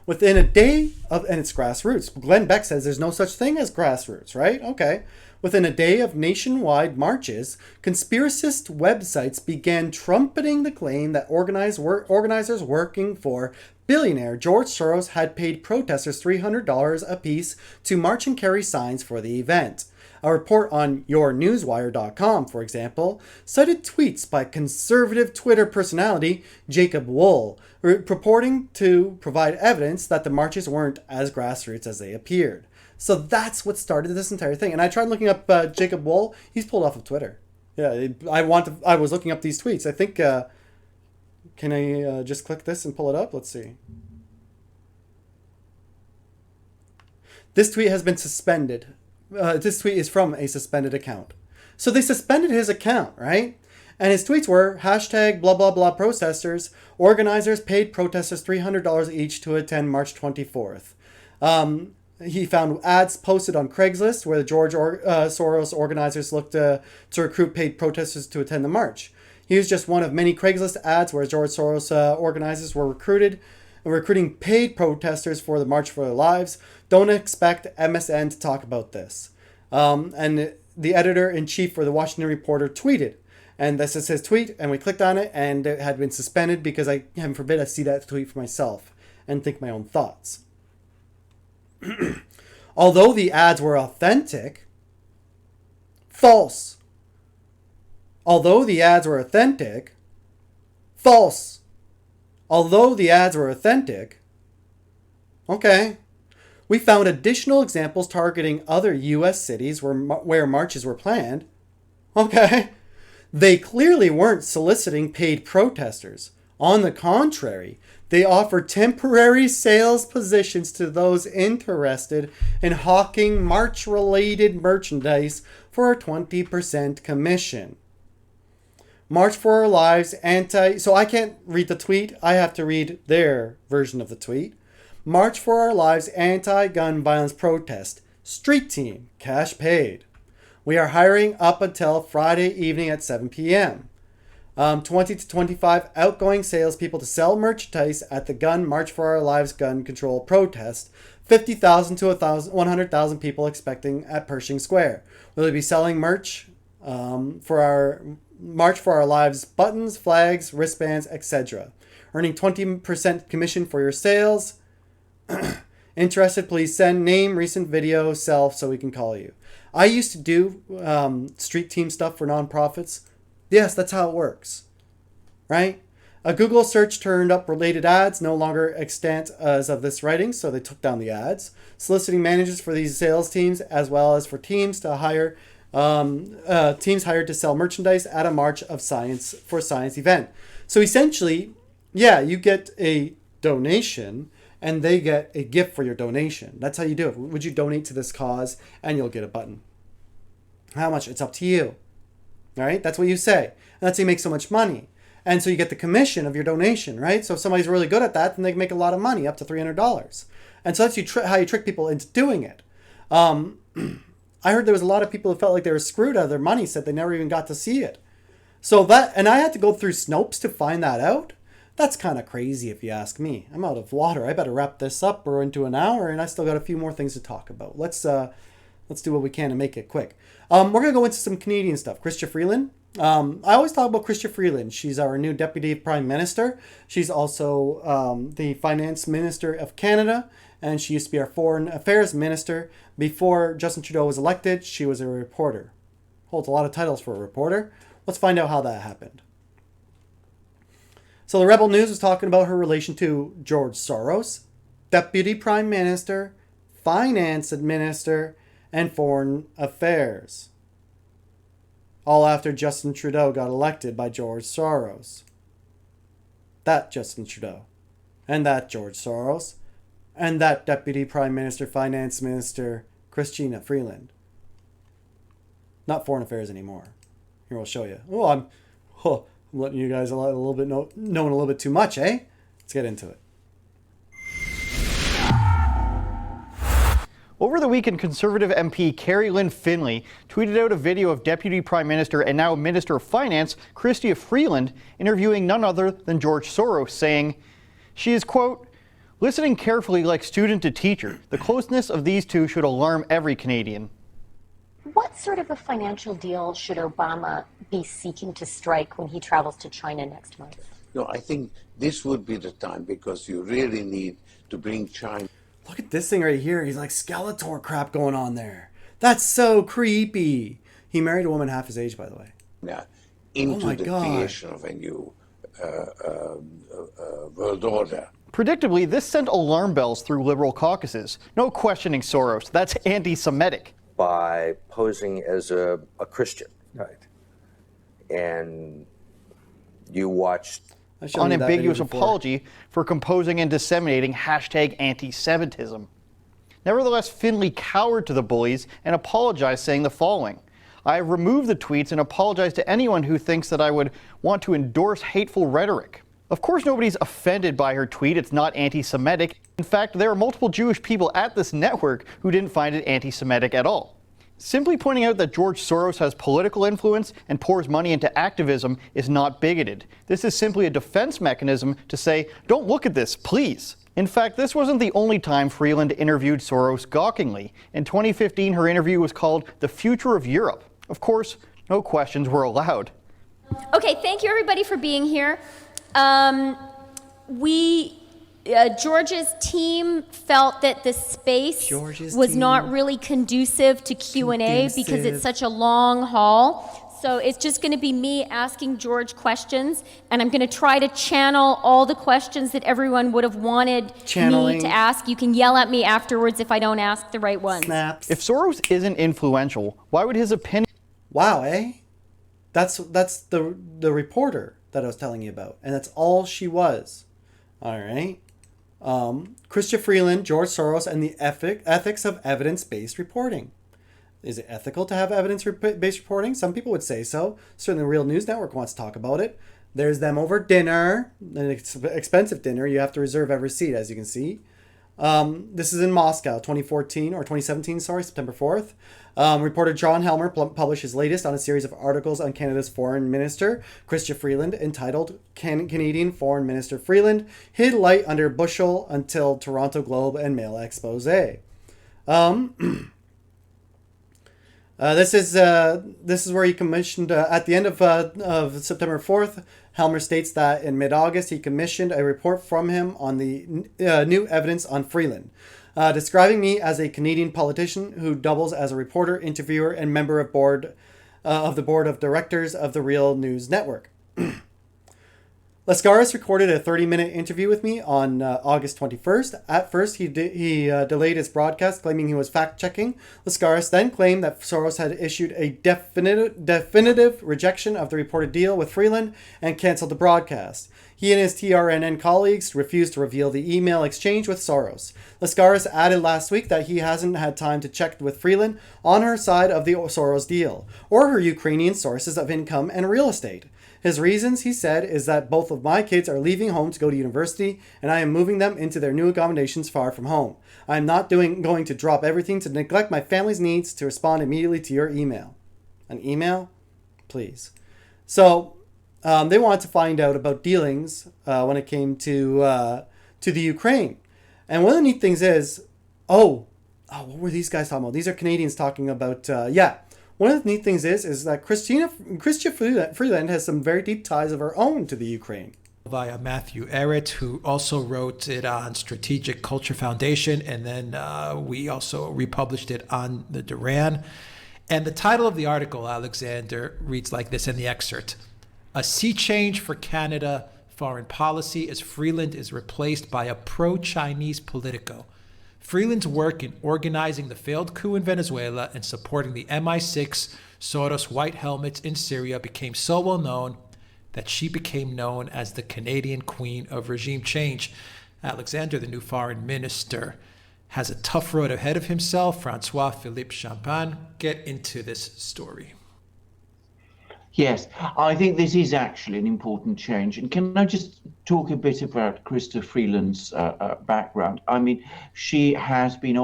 Within a day of, and it's grassroots. Glenn Beck says there's no such thing as grassroots, right? Okay. Within a day of nationwide marches, conspiracist websites began trumpeting the claim that organizers working for billionaire George Soros had paid protesters $300 apiece to march and carry signs for the event. A report on yournewswire.com, for example, cited tweets by conservative Twitter personality Jacob Wohl, purporting to provide evidence that the marches weren't as grassroots as they appeared. So that's what started this entire thing. And I tried looking up Jacob Wohl. He's pulled off of Twitter. Yeah, I was looking up these tweets. I think Can I just click this and pull it up? Let's see. This tweet has been suspended. This tweet is from a suspended account. So they suspended his account, right? And his tweets were hashtag blah, blah, blah protesters. Organizers paid protesters $300 each to attend March 24th. He found ads posted on Craigslist where the George Soros organizers looked to recruit paid protesters to attend the march. He was just one of many Craigslist ads where George Soros organizers were recruiting paid protesters for the March for Their Lives. Don't expect MSN to talk about this. And the editor-in-chief for the Washington Reporter tweeted, and this is his tweet, and we clicked on it, and it had been suspended because heaven forbid, I see that tweet for myself and think my own thoughts. Although the ads were authentic, false. Although the ads were authentic, false. Although the ads were authentic, okay. We found additional examples targeting other U.S. cities where marches were planned. Okay. They clearly weren't soliciting paid protesters. On the contrary, they offered temporary sales positions to those interested in hawking march-related merchandise for a 20% commission. March for Our Lives So I can't read the tweet. I have to read their version of the tweet. March for Our Lives anti-gun violence protest. Street team. Cash paid. We are hiring up until Friday evening at 7 p.m. 20 to 25 outgoing salespeople to sell merchandise at the March for Our Lives gun control protest. 50,000 to 100,000 people expecting at Pershing Square. Will they be selling merch for our March for Our Lives buttons, flags, wristbands, etc. Earning 20% commission for your sales. Interested, please send name, recent video, self, so we can call you. I used to do street team stuff for nonprofits. Yes, that's how it works, right? A Google search turned up related ads, no longer extant as of this writing, so they took down the ads. Soliciting managers for these sales teams, as well as for teams to hire teams hired to sell merchandise at a March of Science for Science event. So essentially, yeah, you get a donation and they get a gift for your donation. That's how you do it. Would you donate to this cause? And you'll get a button. How much? It's up to you. All right? That's what you say. And that's how you make so much money. And so you get the commission of your donation, right? So if somebody's really good at that, then they can make a lot of money, up to $300. And so that's how you trick people into doing it. I heard there was a lot of people who felt like they were screwed out of their money, said they never even got to see it. So that, and I had to go through Snopes to find that out. That's kind of crazy if you ask me. I'm out of water. I better wrap this up. We're into an hour and I still got a few more things to talk about. Let's do what we can to make it quick. We're going to go into some Canadian stuff. Chrystia Freeland. I always talk about Chrystia Freeland. She's our new Deputy Prime Minister. She's also the Finance Minister of Canada, and she used to be our Foreign Affairs Minister. Before Justin Trudeau was elected, she was a reporter. Holds a lot of titles for a reporter. Let's find out how that happened. So the Rebel News was talking about her relation to George Soros, Deputy Prime Minister, Finance Minister, and Foreign Affairs. All after Justin Trudeau got elected by George Soros. That Justin Trudeau. And that George Soros. And that Deputy Prime Minister, Finance Minister, Chrystia Freeland. Not Foreign Affairs anymore. Here, I'll show you. I'm letting you guys knowing a little bit too much, eh? Let's get into it. Over the weekend, Conservative MP Carrie Lynn Finlay tweeted out a video of Deputy Prime Minister and now Minister of Finance Chrystia Freeland interviewing none other than George Soros, saying she is, quote, listening carefully like student to teacher. The closeness of these two should alarm every Canadian. What sort of a financial deal should Obama be seeking to strike when he travels to China next month? No, I think this would be the time because you really need to bring China. Look at this thing right here. He's like Skeletor crap going on there. That's so creepy. He married a woman half his age, by the way. Yeah, into the creation of a new world order. Predictably, this sent alarm bells through Liberal caucuses. No questioning Soros. That's anti-Semitic. By posing as a Christian. Right. And you watched unambiguous apology for composing and disseminating hashtag anti-Semitism. Nevertheless, Finley cowered to the bullies and apologized, saying the following: "I have removed the tweets and apologize to anyone who thinks that I would want to endorse hateful rhetoric." Of course, nobody's offended by her tweet. It's not anti-Semitic. In fact, there are multiple Jewish people at this network who didn't find it anti-Semitic at all. Simply pointing out that George Soros has political influence and pours money into activism is not bigoted. This is simply a defense mechanism to say, don't look at this, please. In fact, this wasn't the only time Freeland interviewed Soros gawkingly. In 2015, her interview was called "The Future of Europe." Of course, no questions were allowed. Okay, thank you everybody for being here. George's team felt that the space was not really conducive to Q&A because it's such a long haul. So it's just going to be me asking George questions, and I'm going to try to channel all the questions that everyone would have wanted me to ask. You can yell at me afterwards if I don't ask the right ones. Snaps. If Soros isn't influential, why would his opinion... Wow, eh? That's the reporter that I was telling you about, and that's all she was. All right. Chrystia Freeland, George Soros, and the ethics of evidence-based reporting. Is it ethical to have evidence-based reporting? Some people would say so. Certainly Real News Network wants to talk about it. There's them over dinner, an expensive dinner. You have to reserve every seat, as you can see. This is in Moscow, 2017, September 4th. Reporter John Helmer published his latest on a series of articles on Canada's Foreign Minister, Chrystia Freeland, entitled Canadian Foreign Minister Freeland Hid Light Under Bushel Until Toronto Globe and Mail Expose. This is where he commissioned, at the end of September 4th, Helmer states that in mid-August he commissioned a report from him on the new evidence on Freeland, describing me as a Canadian politician who doubles as a reporter, interviewer, and member of the board of directors of the Real News Network. Lascaris recorded a 30-minute interview with me on August 21st. At first, he delayed his broadcast, claiming he was fact-checking. Lascaris then claimed that Soros had issued a definitive rejection of the reported deal with Freeland and canceled the broadcast. He and his TRNN colleagues refused to reveal the email exchange with Soros. Lascaris added last week that he hasn't had time to check with Freeland on her side of the Soros deal, or her Ukrainian sources of income and real estate. His reasons, he said, is that both of my kids are leaving home to go to university, and I am moving them into their new accommodations far from home. I am not going to drop everything to neglect my family's needs to respond immediately to your email. An email? Please. So, they wanted to find out about dealings when it came to the Ukraine. And one of the neat things is, what were these guys talking about? These are Canadians talking about, One of the neat things is that Chrystia Freeland has some very deep ties of her own to the Ukraine. Via Matthew Ehret, who also wrote it on Strategic Culture Foundation, and then we also republished it on the Duran. And the title of the article, Alexander, reads like this in the excerpt: "A sea change for Canada foreign policy as Freeland is replaced by a pro-Chinese Politico. Freeland's work in organizing the failed coup in Venezuela and supporting the MI6 Soros White Helmets in Syria became so well known that she became known as the Canadian Queen of Regime Change." Alexander, the new foreign minister, has a tough road ahead of himself. Francois-Philippe Champagne, get into this story. Yes, I think this is actually an important change. And can I just talk a bit about Chrystia Freeland's background? I mean, she has been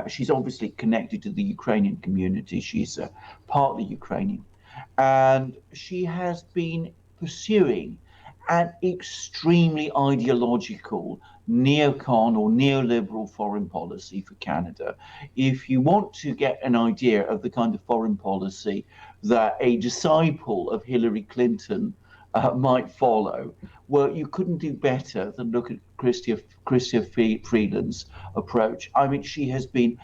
she's obviously connected to the Ukrainian community. She's partly Ukrainian. And she has been pursuing an extremely ideological neocon or neoliberal foreign policy for Canada. If you want to get an idea of the kind of foreign policy that a disciple of Hillary Clinton might follow, well, you couldn't do better than look at Chrystia Freeland's approach. I mean, she has been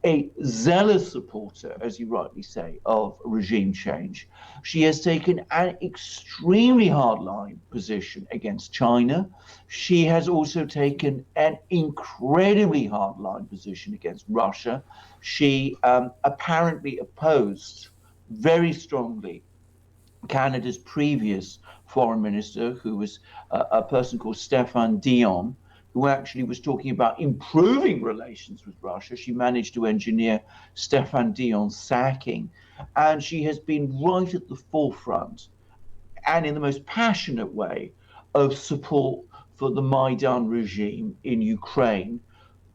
a zealous supporter, as you rightly say, of regime change. She has taken an extremely hardline position against China. She has also taken an incredibly hardline position against Russia. She apparently opposed very strongly Canada's previous foreign minister, who was a person called Stéphane Dion, who actually was talking about improving relations with Russia. She managed to engineer Stéphane Dion's sacking. And she has been right at the forefront and in the most passionate way of support for the Maidan regime in Ukraine,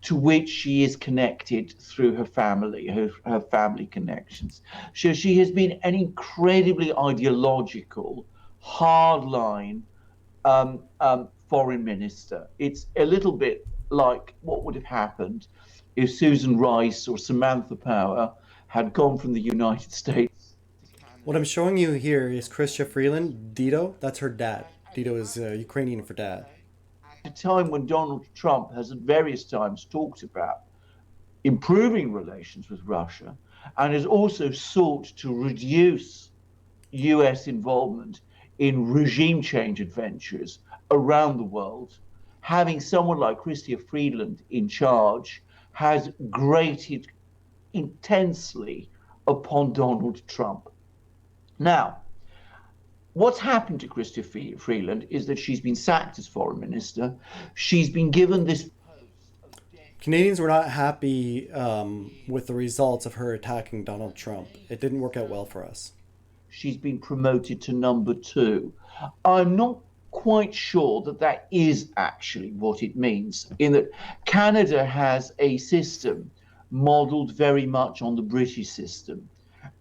to which she is connected through her family, her family connections. So she has been an incredibly ideological, hardline foreign minister. It's a little bit like what would have happened if Susan Rice or Samantha Power had gone from the United States. What I'm showing you here is Chrystia Freeland, Dito. That's her dad. Dito is Ukrainian for dad. At a time when Donald Trump has at various times talked about improving relations with Russia and has also sought to reduce US involvement in regime change adventures around the world, having someone like Chrystia Freeland in charge has grated intensely upon Donald Trump. Now, what's happened to Chrystia Freeland is that she's been sacked as foreign minister. She's been given this. Canadians were not happy with the results of her attacking Donald Trump. It didn't work out well for us. She's been promoted to number 2. I'm not quite sure that that is actually what it means, in that Canada has a system modeled very much on the British system.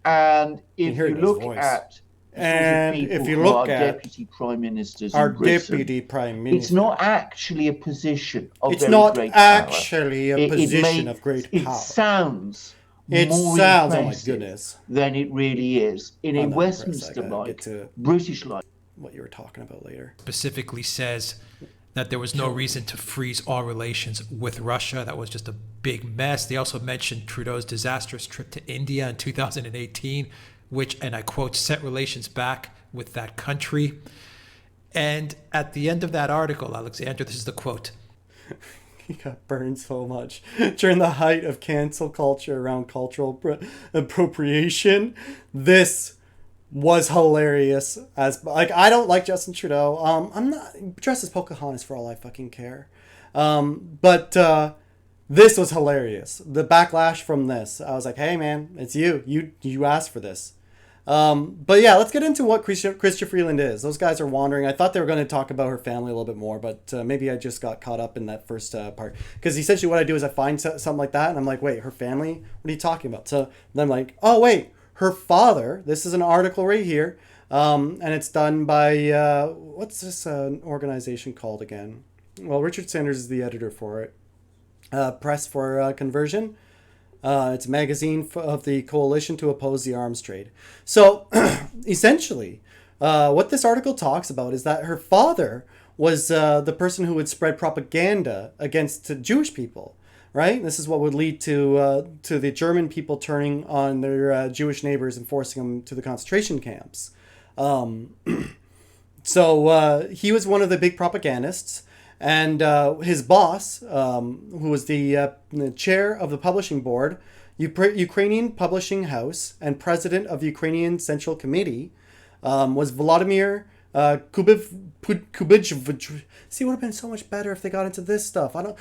And if you look at and if you look at deputy prime ministers our in Britain, deputy prime minister, it's not actually a position of it's very not great actually power. a position of great power. It sounds it more sounds, oh my impressive goodness, than it really is in a Westminster-like, British-like. What you were talking about later specifically says that there was no reason to freeze all relations with Russia. That was just a big mess. They also mentioned Trudeau's disastrous trip to India in 2018, which, and I quote, set relations back with that country. And at the end of that article, Alexander, this is the quote. He got burned so much during the height of cancel culture around cultural appropriation. This was hilarious. As like, I don't like Justin Trudeau. I'm not dressed as Pocahontas for all I fucking care. But this was hilarious. The backlash from this, I was like, hey man, it's you. You asked for this. But yeah, let's get into what Chrystia Freeland is. Those guys are wandering. I thought they were going to talk about her family a little bit more, but maybe I just got caught up in that first part. Because essentially what I do is I find something like that, and I'm like, wait, her family? What are you talking about? So then I'm like, oh, wait, her father. This is an article right here, and it's done by, what's this organization called again? Well, Richard Sanders is the editor for it. Press for Conversion. It's a magazine of the Coalition to Oppose the Arms Trade. So, essentially, what this article talks about is that her father was the person who would spread propaganda against Jewish people, right? This is what would lead to the German people turning on their Jewish neighbors and forcing them to the concentration camps. So he was one of the big propagandists. And his boss, who was the chair of the publishing board, Ukrainian Publishing House, and president of the Ukrainian Central Committee, was Vladimir Kubich. See, it would have been so much better if they got into this stuff. I don't...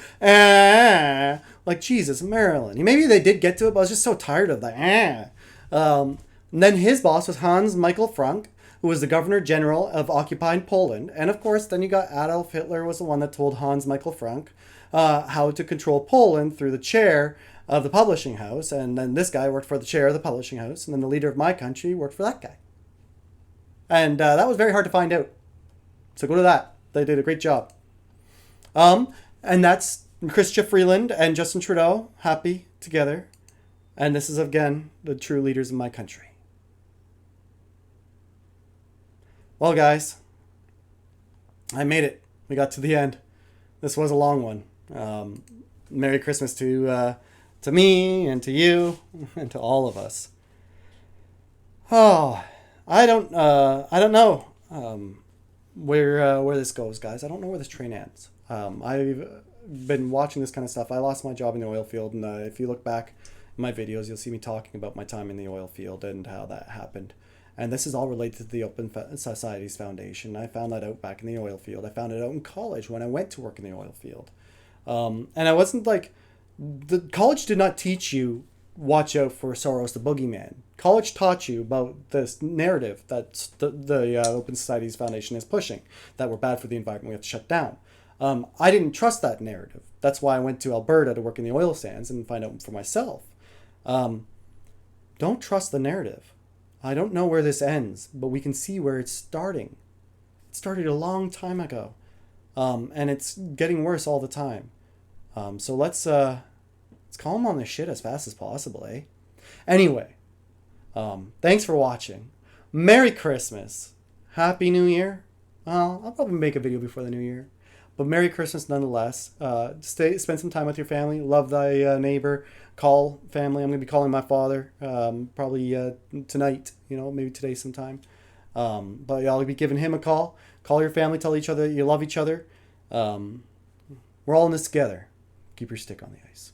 like, Jesus, Marilyn. Maybe they did get to it, but I was just so tired of that. And then his boss was Hans Michael Frank, who was the Governor General of occupied Poland. And of course, then you got Adolf Hitler was the one that told Hans Michael Frank how to control Poland through the chair of the publishing house. And then this guy worked for the chair of the publishing house. And then the leader of my country worked for that guy. And that was very hard to find out. So go to that. They did a great job. And that's Chrystia Freeland and Justin Trudeau happy together. And this is, again, the true leaders of my country. Well, guys, I made it. We got to the end. This was a long one. Merry Christmas to me and to you and to all of us. Oh, I don't know where this goes, guys. I don't know where this train ends. I've been watching this kind of stuff. I lost my job in the oil field, and if you look back in my videos, you'll see me talking about my time in the oil field and how that happened. And this is all related to the Open Societies Foundation. I found that out back in the oil field. I found it out in college when I went to work in the oil field. And I wasn't like, the college did not teach you, watch out for Soros the boogeyman. College taught you about this narrative that the Open Societies Foundation is pushing, that we're bad for the environment, we have to shut down. I didn't trust that narrative. That's why I went to Alberta to work in the oil sands and find out for myself. Don't trust the narrative. I don't know where this ends, but we can see where it's starting. It started a long time ago, and it's getting worse all the time. So let's call them on their shit as fast as possible, eh? Anyway, thanks for watching. Merry Christmas. Happy New Year. I'll probably make a video before the New Year. But Merry Christmas nonetheless. Spend some time with your family. Love thy neighbor. Call family. I'm going to be calling my father probably tonight. Maybe today sometime. But y'all be giving him a call. Call your family. Tell each other you love each other. We're all in this together. Keep your stick on the ice.